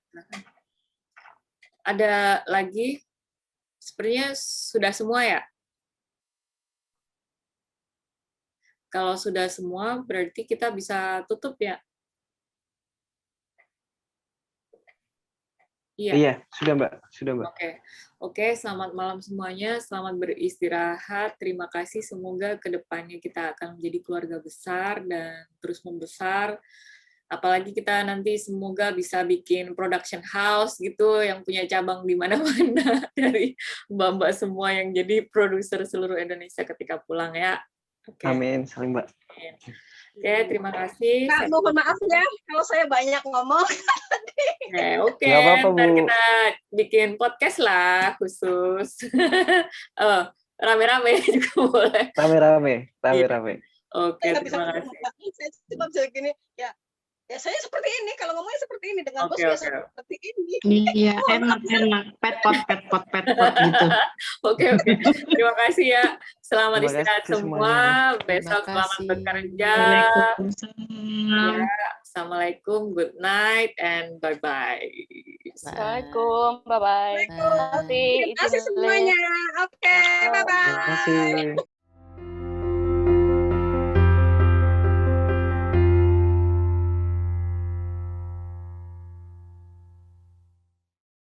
Ada lagi? Sepertinya sudah semua ya? Kalau sudah semua, berarti kita bisa tutup ya? Iya, sudah Mbak. Sudah Mbak. Oke, selamat malam semuanya. Selamat beristirahat. Terima kasih. Semoga kedepannya kita akan menjadi keluarga besar dan terus membesar. Apalagi kita nanti semoga bisa bikin production house gitu, yang punya cabang di mana-mana dari mbak-mbak semua yang jadi produser seluruh Indonesia ketika pulang ya. Amin, salim Mbak. Oke, terima kasih. Kak, mohon maaf ya kalau saya banyak ngomong. Oke, ntar kita bikin podcast lah khusus. Rame-rame juga boleh. Rame-rame. Oke, terima kasih. Saya cuma bisa gini, ya Ya saya seperti ini, kalau ngomongnya seperti ini, dengan bos Oke, biasa oke. seperti ini. Iya, enak. Pet-pot gitu. Oke. Terima kasih ya. Selamat Terima istirahat kasih semua. semuanya. Besok Terima selamat kasih. bekerja. Waalaikumsalam. Ya, Assalamualaikum. Good night and bye-bye. Assalamualaikum, bye-bye. Assalamualaikum. Terima kasih, Terima kasih izin semuanya. Oke, boleh. bye-bye. Terima kasih.